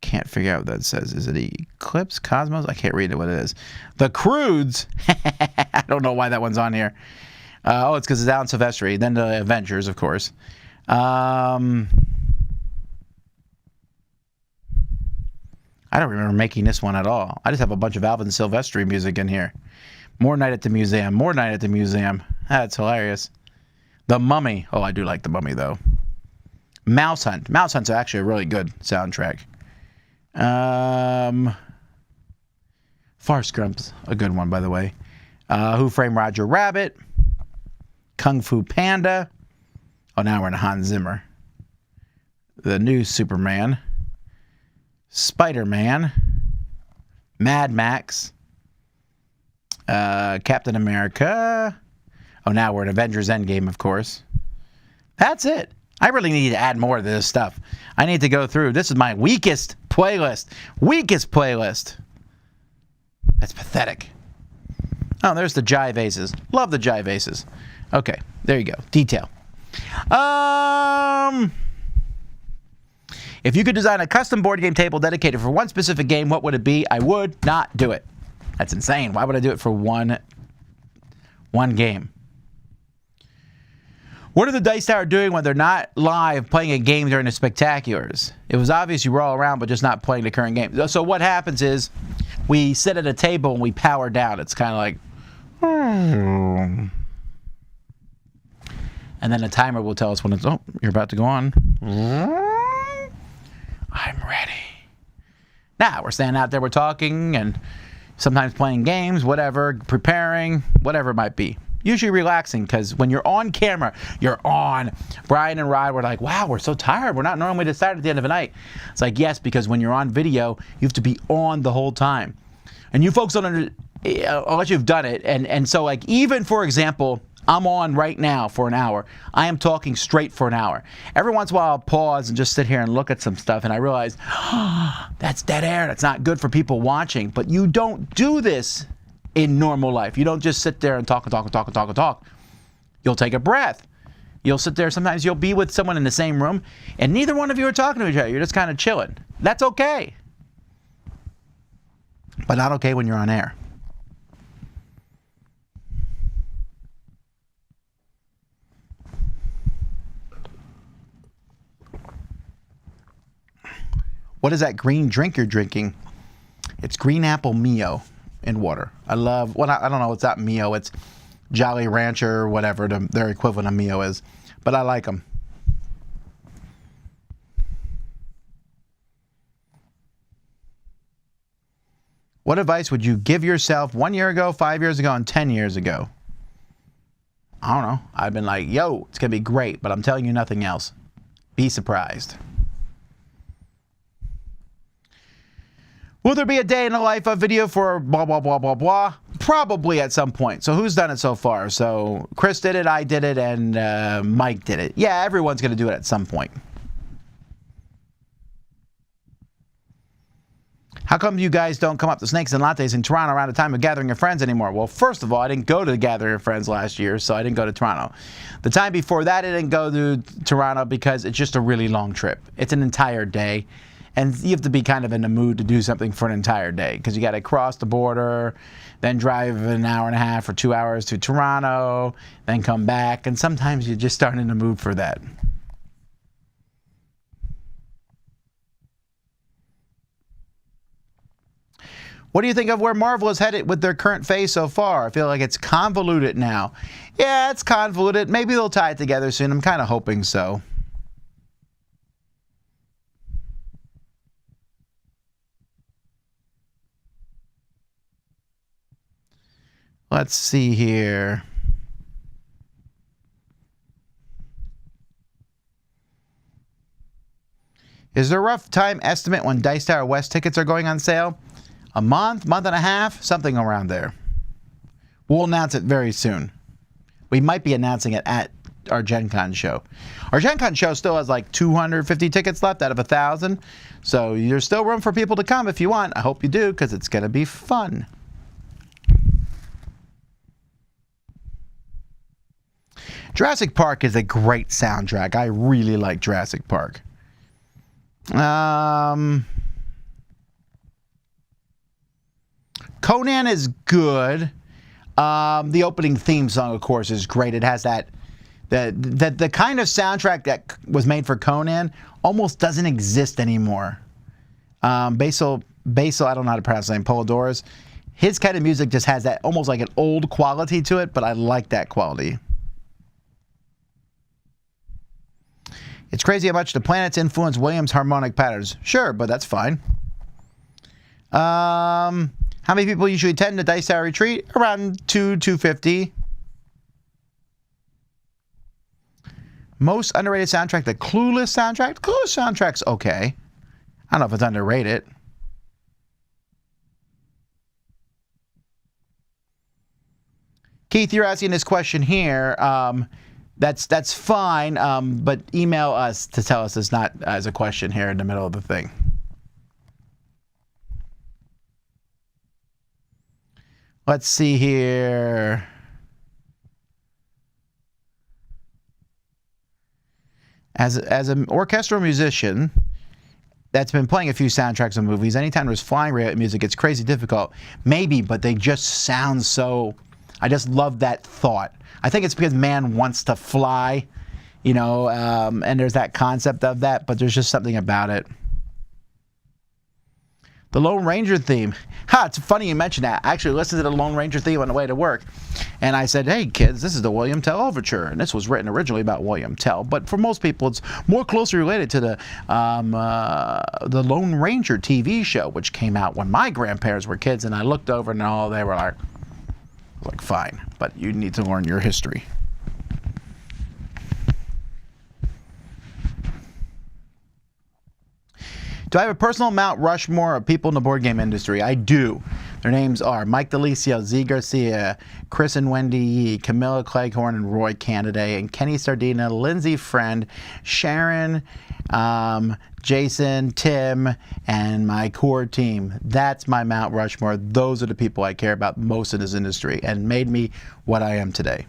[SPEAKER 1] Can't figure out what that says. Is it Eclipse? Cosmos? I can't read what it is. The Croods. I don't know why that one's on here. It's because it's Alan Silvestri. Then the Avengers, of course. I don't remember making this one at all. I just have a bunch of Alvin Silvestri music in here. More Night at the Museum. That's hilarious. The Mummy. Oh, I do like The Mummy, though. Mouse Hunt. Mouse Hunt's actually a really good soundtrack. Forrest Gump's a good one, by the way. Who Framed Roger Rabbit. Kung Fu Panda. Oh, now we're in Hans Zimmer. The new Superman. Spider-Man. Mad Max. Captain America. Oh, now we're at Avengers Endgame, of course. That's it. I really need to add more to this stuff. I need to go through. This is my weakest playlist. That's pathetic. Oh, there's the Jive Aces. Love the Jive Aces. Okay, there you go. Detail. If you could design a custom board game table dedicated for one specific game, what would it be? I would not do it. That's insane. Why would I do it for one game? What are the Dice Tower doing when they're not live playing a game during the spectaculars? It was obvious you were all around, but just not playing the current game. So what happens is we sit at a table and we power down. It's kind of like... And then the timer will tell us when it's... Oh, you're about to go on. I'm ready. Now, we're standing out there, we're talking, and sometimes playing games, whatever, preparing, whatever it might be. Usually relaxing, because when you're on camera, you're on. Brian and Rod were like, wow, we're so tired. We're not normally this tired at the end of the night. It's like, yes, because when you're on video, you have to be on the whole time. And you folks don't unless you've done it. And so, like, even, for example, I'm on right now for an hour. I am talking straight for an hour. Every once in a while, I'll pause and just sit here and look at some stuff, and I realize, that's dead air. That's not good for people watching. But you don't do this in normal life. You don't just sit there and talk and talk and talk and talk and talk. You'll take a breath. You'll sit there. Sometimes you'll be with someone in the same room, and neither one of you are talking to each other. You're just kind of chilling. That's okay. But not okay when you're on air. What is that green drink you're drinking? It's green apple Mio in water. I love, well, I don't know, it's not Mio. It's Jolly Rancher or whatever their equivalent of Mio is. But I like them. What advice would you give yourself 1 year ago, 5 years ago, and 10 years ago? I don't know. I've been like, yo, it's going to be great, but I'm telling you nothing else. Be surprised. Will there be a day in the life of video for blah, blah, blah, blah, blah? Probably at some point. So who's done it so far? So Chris did it, I did it, and Mike did it. Yeah, everyone's going to do it at some point. How come you guys don't come up to Snakes and Lattes in Toronto around the time of Gathering of Friends anymore? Well, first of all, I didn't go to the Gathering of Friends last year, so I didn't go to Toronto. The time before that, I didn't go to Toronto because it's just a really long trip. It's an entire day, and you have to be kind of in the mood to do something for an entire day because you got to cross the border, then drive an hour and a half or 2 hours to Toronto, then come back, and sometimes you just aren't in the mood for that. What do you think of where Marvel is headed with their current phase so far? I feel like it's convoluted now. Yeah, it's convoluted. Maybe they'll tie it together soon. I'm kind of hoping so. Let's see here. Is there a rough time estimate when Dice Tower West tickets are going on sale? A month, month and a half, something around there. We'll announce it very soon. We might be announcing it at our Gen Con show. Our Gen Con show still has like 250 tickets left out of 1,000. So there's still room for people to come if you want. I hope you do because it's going to be fun. Jurassic Park is a great soundtrack. I really like Jurassic Park. Conan is good. The opening theme song, of course, is great. It has the kind of soundtrack that was made for Conan almost doesn't exist anymore. Basil, I don't know how to pronounce his name, Polidorus. His kind of music just has that almost like an old quality to it, but I like that quality. It's crazy how much the planets influence Williams' harmonic patterns. Sure, but that's fine. How many people usually attend the Dice Tower Retreat? Around 250. Most underrated soundtrack, the Clueless soundtrack. The Clueless soundtrack's okay. I don't know if it's underrated. Keith, you're asking this question here. That's fine, but email us to tell us it's not as a question here in the middle of the thing. Let's see here. As an orchestral musician that's been playing a few soundtracks of movies, anytime there's flying music, it's crazy difficult. Maybe, but they just sound so... I just love that thought. I think it's because man wants to fly, you know, and there's that concept of that, but there's just something about it. The Lone Ranger theme. It's funny you mentioned that. I actually listened to the Lone Ranger theme on the way to work. And I said, hey, kids, this is the William Tell Overture. And this was written originally about William Tell. But for most people, it's more closely related to the Lone Ranger TV show, which came out when my grandparents were kids. And I looked over and all they were like, fine, but you need to learn your history. Do I have a personal Mount Rushmore of people in the board game industry? I do. Their names are Mike DeLisio, Z Garcia, Chris and Wendy Yee, Camilla Cleghorn and Roy Canada, and Kenny Sardina, Lindsay Friend, Sharon, Jason, Tim, and my core team. That's my Mount Rushmore. Those are the people I care about most in this industry and made me what I am today.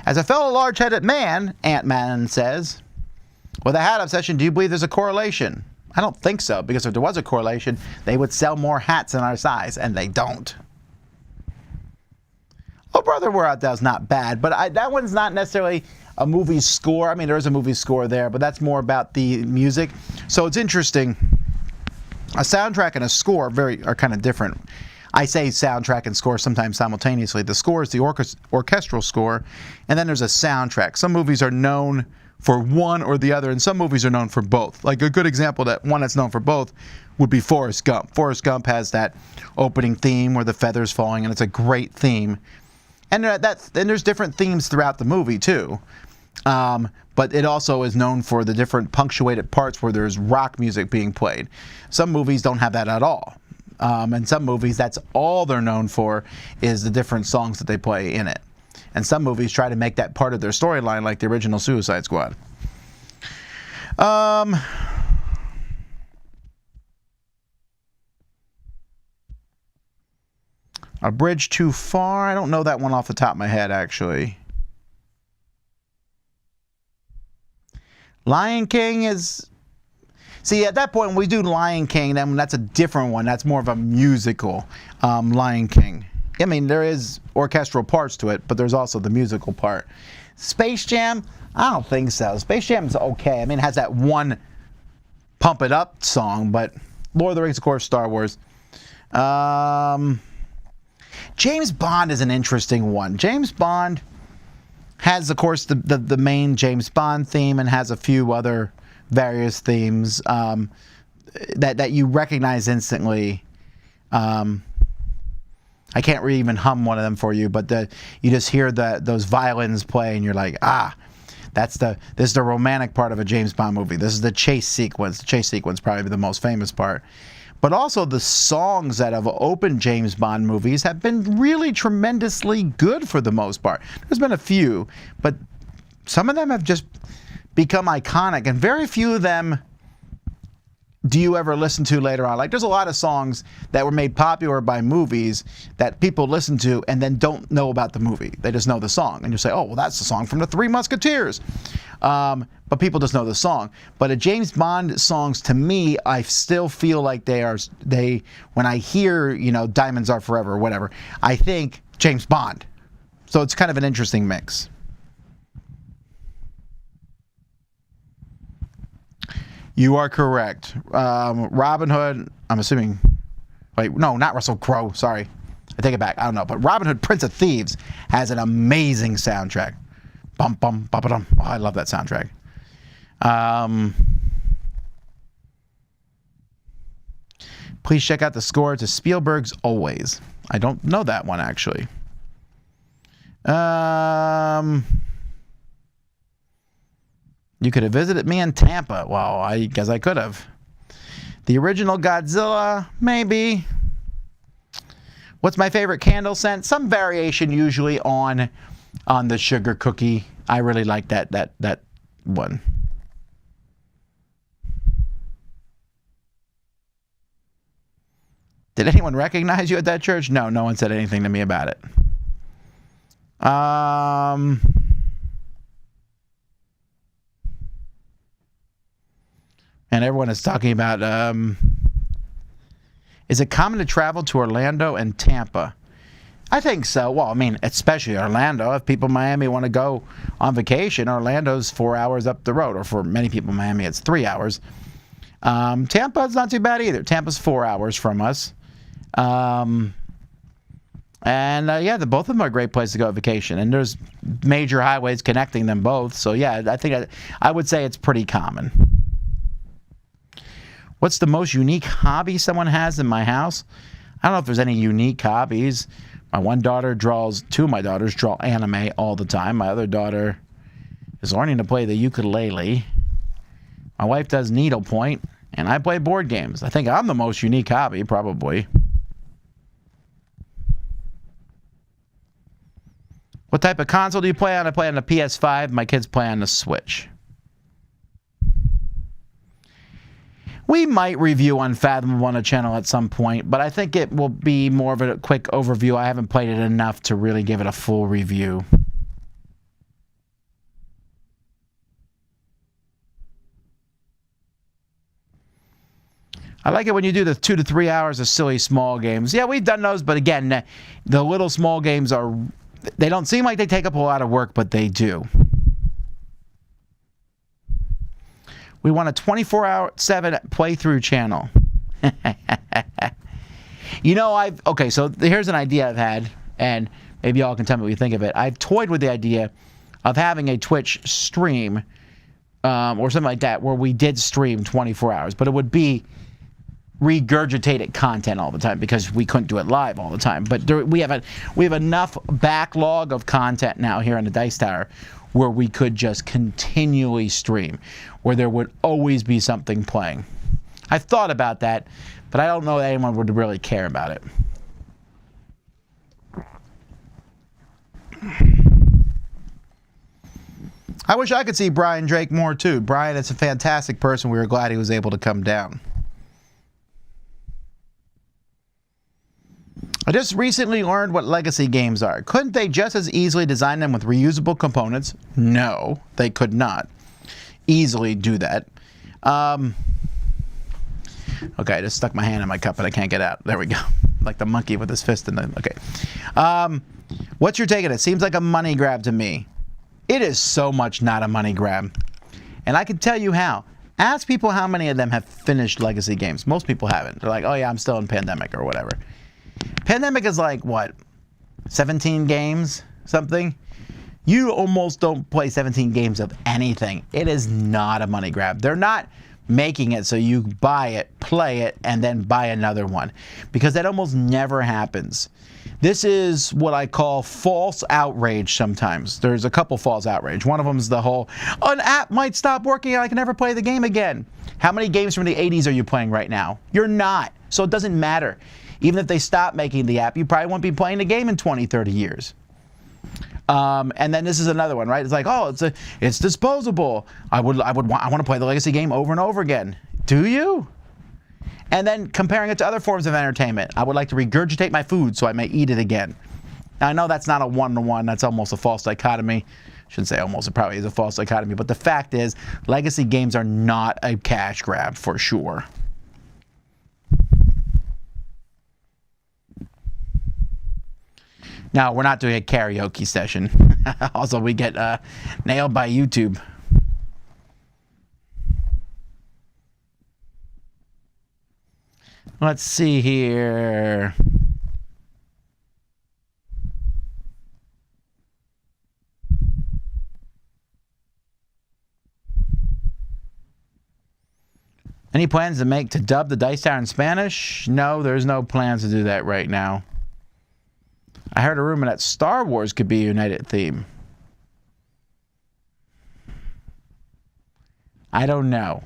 [SPEAKER 1] As a fellow large-headed man, Ant-Man says, with a hat obsession, do you believe there's a correlation? I don't think so, because if there was a correlation, they would sell more hats in our size, and they don't. Oh, Brother, Where Art Thou is not bad, but that one's not necessarily a movie score. I mean, there is a movie score there, but that's more about the music. So it's interesting. A soundtrack and a score are kind of different. I say soundtrack and score sometimes simultaneously. The score is the orchestral score, and then there's a soundtrack. Some movies are known for one or the other, and some movies are known for both. Like a good example, that one that's known for both would be Forrest Gump. Forrest Gump has that opening theme where the feather's falling, and it's a great theme. And there's different themes throughout the movie too. But it also is known for the different punctuated parts where there's rock music being played. Some movies don't have that at all. And some movies, that's all they're known for, is the different songs that they play in it. And some movies try to make that part of their storyline, like the original Suicide Squad. A Bridge Too Far? I don't know that one off the top of my head, actually. Lion King is... See, at that point, when we do Lion King, then that's a different one. That's more of a musical, Lion King. I mean, there is orchestral parts to it, but there's also the musical part. Space Jam? I don't think so. Space Jam's okay. I mean, it has that one Pump It Up song, but Lord of the Rings, of course, Star Wars. James Bond is an interesting one. James Bond has, of course, the main James Bond theme and has a few other various themes that you recognize instantly. I can't really even hum one of them for you, but you just hear those violins play, and you're like, this is the romantic part of a James Bond movie. This is the chase sequence. The chase sequence probably the most famous part. But also the songs that have opened James Bond movies have been really tremendously good for the most part. There's been a few, but some of them have just become iconic, and very few of them do you ever listen to later on. Like, there's a lot of songs that were made popular by movies that people listen to and then don't know about the movie. They just know the song, and you say, oh, well, that's the song from the Three Musketeers. But people just know the song. But James Bond songs, to me, I still feel like when I hear, Diamonds Are Forever or whatever, I think James Bond. So it's kind of an interesting mix. You are correct. Robin Hood, I'm assuming... Wait, no, not Russell Crowe. Sorry. I take it back. I don't know. But Robin Hood, Prince of Thieves has an amazing soundtrack. Bum, bum, ba, ba, dum. Oh, I love that soundtrack. Please check out the score to Spielberg's Always. I don't know that one, actually. You could have visited me in Tampa. Well, I guess I could have. The original Godzilla, maybe. What's my favorite candle scent? Some variation usually on the sugar cookie. I really like that one. Did anyone recognize you at that church? No, no one said anything to me about it. And everyone is talking about, is it common to travel to Orlando and Tampa? I think so. Well, I mean, especially Orlando. If people in Miami want to go on vacation, Orlando's 4 hours up the road. Or for many people in Miami, it's 3 hours. Tampa's not too bad either. Tampa's 4 hours from us. Yeah, both of them are a great place to go on vacation. And there's major highways connecting them both. So, yeah, I think I would say it's pretty common. What's the most unique hobby someone has in my house? I don't know if there's any unique hobbies. Two of my daughters draw anime all the time. My other daughter is learning to play the ukulele. My wife does needlepoint, and I play board games. I think I'm the most unique hobby, probably. What type of console do you play on? I play on the PS5. My kids play on the Switch. We might review Unfathomable on a channel at some point, but I think it will be more of a quick overview. I haven't played it enough to really give it a full review. I like it when you do the 2 to 3 hours of silly small games. Yeah, we've done those, but again, the little small games they don't seem like they take up a lot of work, but they do. We want a 24/7 playthrough channel. You know, okay, so here's an idea I've had, and maybe y'all can tell me what you think of it. I've toyed with the idea of having a Twitch stream or something like that where we did stream 24 hours, but it would be regurgitated content all the time because we couldn't do it live all the time. But we have enough backlog of content now here on the Dice Tower where we could just continually stream, where there would always be something playing. I've thought about that, but I don't know that anyone would really care about it. I wish I could see Brian Drake more too. Brian is a fantastic person. We were glad he was able to come down. I just recently learned what legacy games are. Couldn't they just as easily design them with reusable components? No, they could not easily do that. Okay, I just stuck my hand in my cup and I can't get out. There we go. Like the monkey with his fist in the... Okay. What's your take on it? Seems like a money grab to me. It is so much not a money grab. And I can tell you how. Ask people how many of them have finished legacy games. Most people haven't. They're like, oh yeah, I'm still in Pandemic or whatever. Pandemic is like, what, 17 games, something? You almost don't play 17 games of anything. It is not a money grab. They're not making it so you buy it, play it, and then buy another one, because that almost never happens. This is what I call false outrage sometimes. There's a couple false outrage. One of them is the whole, an app might stop working and I can never play the game again. How many games from the 80s are you playing right now? You're not. So it doesn't matter. Even if they stop making the app, you probably won't be playing the game in 20, 30 years. And then this is another one, right? It's like, oh, it's disposable. I want to play the legacy game over and over again. Do you? And then comparing it to other forms of entertainment. I would like to regurgitate my food so I may eat it again. Now, I know that's not a one-to-one. That's almost a false dichotomy. I shouldn't say almost. It probably is a false dichotomy. But the fact is, legacy games are not a cash grab for sure. Now, we're not doing a karaoke session. Also, we get nailed by YouTube. Let's see here. Any plans to dub the Dice Tower in Spanish? No, there's no plans to do that right now. I heard a rumor that Star Wars could be a United theme. I don't know.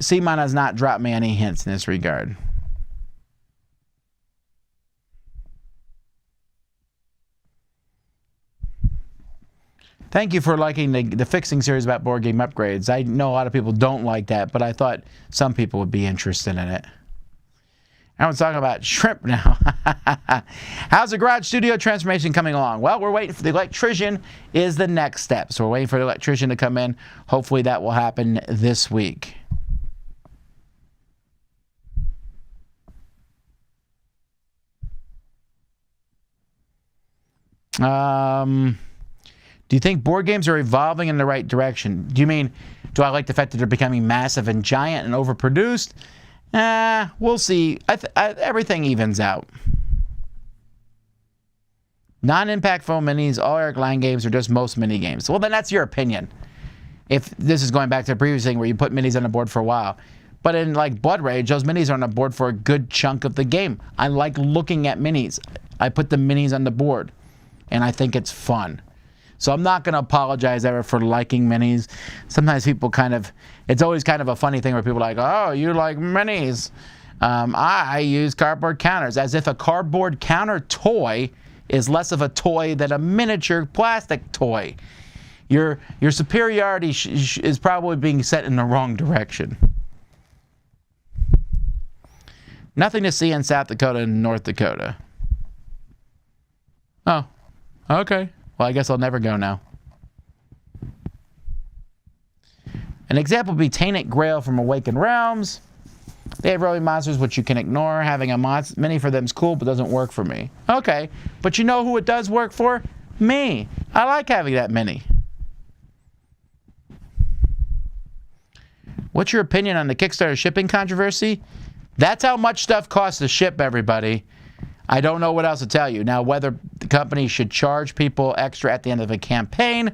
[SPEAKER 1] Simon has not dropped me any hints in this regard. Thank you for liking the fixing series about board game upgrades. I know a lot of people don't like that, but I thought some people would be interested in it. Everyone's talking about shrimp now. How's the garage studio transformation coming along? Well, we're waiting for the electrician is the next step. So we're waiting for the electrician to come in. Hopefully that will happen this week. Do you think board games are evolving in the right direction? Do you mean, do I like the fact that they're becoming massive and giant and overproduced? We'll see. Everything evens out. Non-impactful minis, all Eric Lang games, are just most mini games. Well, then that's your opinion. If this is going back to the previous thing where you put minis on the board for a while. But in like Blood Rage, those minis are on the board for a good chunk of the game. I like looking at minis. I put the minis on the board, and I think it's fun. So I'm not going to apologize ever for liking minis. Sometimes people it's always kind of a funny thing where people are like, oh, you like minis. I use cardboard counters, as if a cardboard counter toy is less of a toy than a miniature plastic toy. Your superiority is probably being set in the wrong direction. Nothing to see in South Dakota and North Dakota. Oh, okay. Well, I guess I'll never go now. An example would be Tainted Grail from Awakened Realms. They have rolling monsters which you can ignore. Having a mini for them is cool, but doesn't work for me. Okay, but you know who it does work for? Me. I like having that mini. What's your opinion on the Kickstarter shipping controversy? That's how much stuff costs to ship, everybody. I don't know what else to tell you. Now, whether the company should charge people extra at the end of a campaign,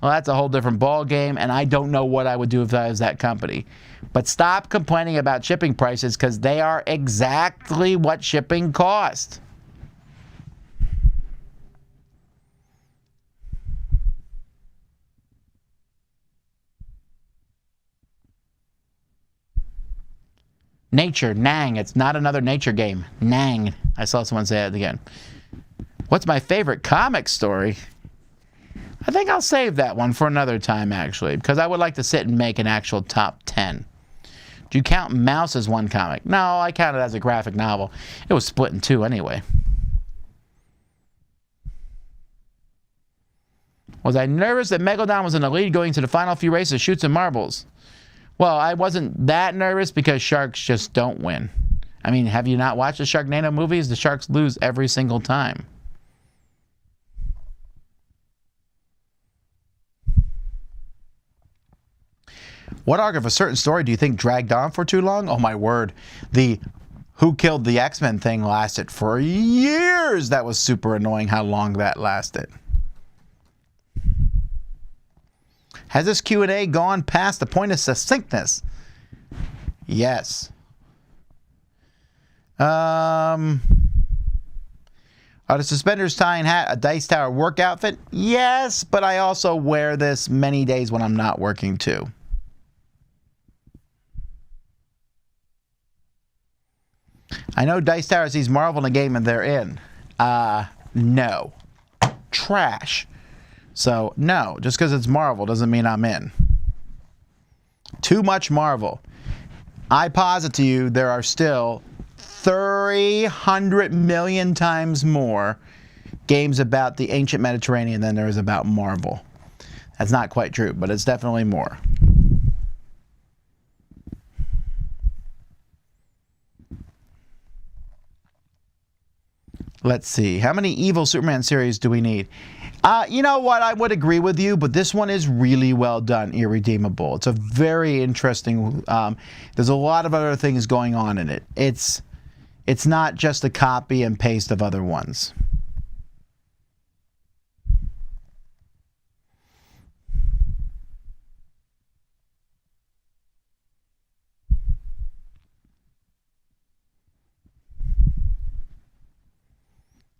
[SPEAKER 1] well, that's a whole different ball game, and I don't know what I would do if I was that company. But stop complaining about shipping prices, because they are exactly what shipping costs. Nature, Nang. It's not another nature game. Nang. I saw someone say it again. What's my favorite comic story? I think I'll save that one for another time, actually, because I would like to sit and make an actual top 10. Do you count Mouse as one comic? No, I count it as a graphic novel. It was split in two anyway. Was I nervous that Megalodon was in the lead going to the final few races, shoots and marbles? Well, I wasn't that nervous because sharks just don't win. I mean, have you not watched the Sharknado movies? The sharks lose every single time. What arc of a certain story do you think dragged on for too long? Oh my word. The who killed the X-Men thing lasted for years. That was super annoying how long that lasted. Has this Q&A gone past the point of succinctness? Yes. Are the suspenders, tie, and hat a Dice Tower work outfit? Yes, but I also wear this many days when I'm not working too. I know Dice Tower sees Marvel in a game and they're in. No. Trash. So, no. Just because it's Marvel doesn't mean I'm in. Too much Marvel. I posit to you there are still 300 million times more games about the ancient Mediterranean than there is about Marvel. That's not quite true, but it's definitely more. Let's see. How many evil Superman series do we need? You know what? I would agree with you, but this one is really well done, Irredeemable. It's a very interesting... there's a lot of other things going on in it. It's not just a copy and paste of other ones.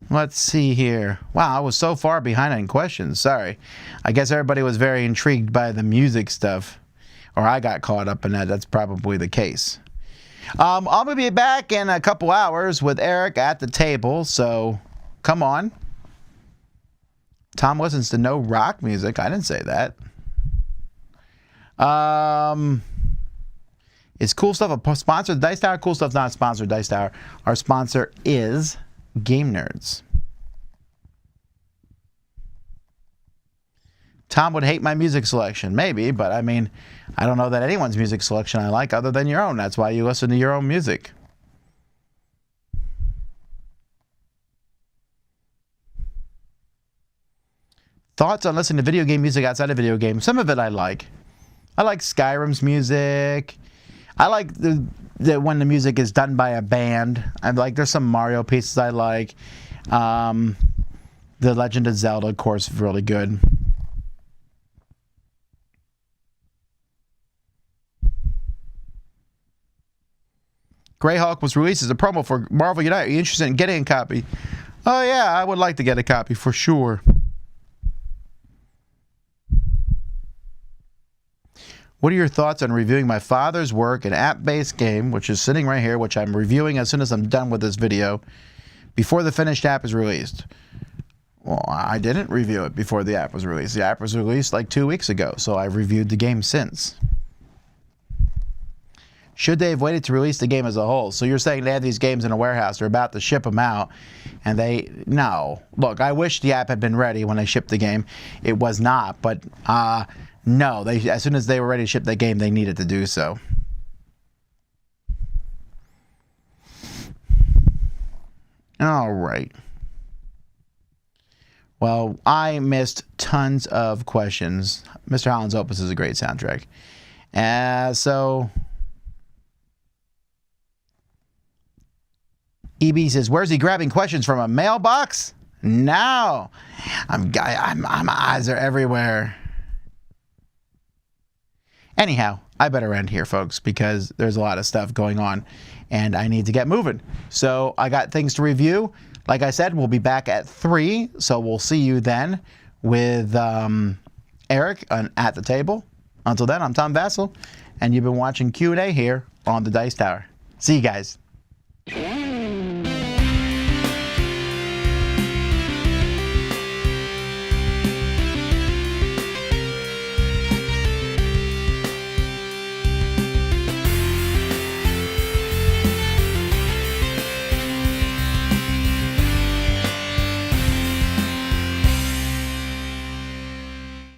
[SPEAKER 1] Let's see here. Wow, I was so far behind on questions. Sorry. I guess everybody was very intrigued by the music stuff. Or I got caught up in that. That's probably the case. I'm going to be back in a couple hours with Eric at the table. So, come on. Tom listens to no rock music. I didn't say that. Is Cool Stuff a sponsor of Dice Tower? Cool Stuff's not a sponsor of Dice Tower. Our sponsor is Game Nerds. Tom would hate my music selection. Maybe, but I mean, I don't know that anyone's music selection I like other than your own. That's why you listen to your own music. Thoughts on listening to video game music outside of video games? Some of it I like. I like Skyrim's music. I like the when the music is done by a band. I like there's some Mario pieces I like. The Legend of Zelda, of course, is really good. Greyhawk was released as a promo for Marvel Unite. Are you interested in getting a copy? Oh yeah, I would like to get a copy for sure. What are your thoughts on reviewing my father's work, an app-based game, which is sitting right here, which I'm reviewing as soon as I'm done with this video, before the finished app is released? Well, I didn't review it before the app was released. The app was released like 2 weeks ago, so I've reviewed the game since. Should they have waited to release the game as a whole? So you're saying they have these games in a warehouse, they're about to ship them out, and no. Look, I wish the app had been ready when they shipped the game. It was not, but no. As soon as they were ready to ship the game, they needed to do so. All right. Well, I missed tons of questions. Mr. Holland's Opus is a great soundtrack. So... EB says, where's he grabbing questions from, a mailbox? No. My eyes are everywhere. Anyhow, I better end here, folks, because there's a lot of stuff going on and I need to get moving. So I got things to review. Like I said, we'll be back at 3, so we'll see you then with Eric at the table. Until then, I'm Tom Vasel, and you've been watching Q&A here on the Dice Tower. See you guys.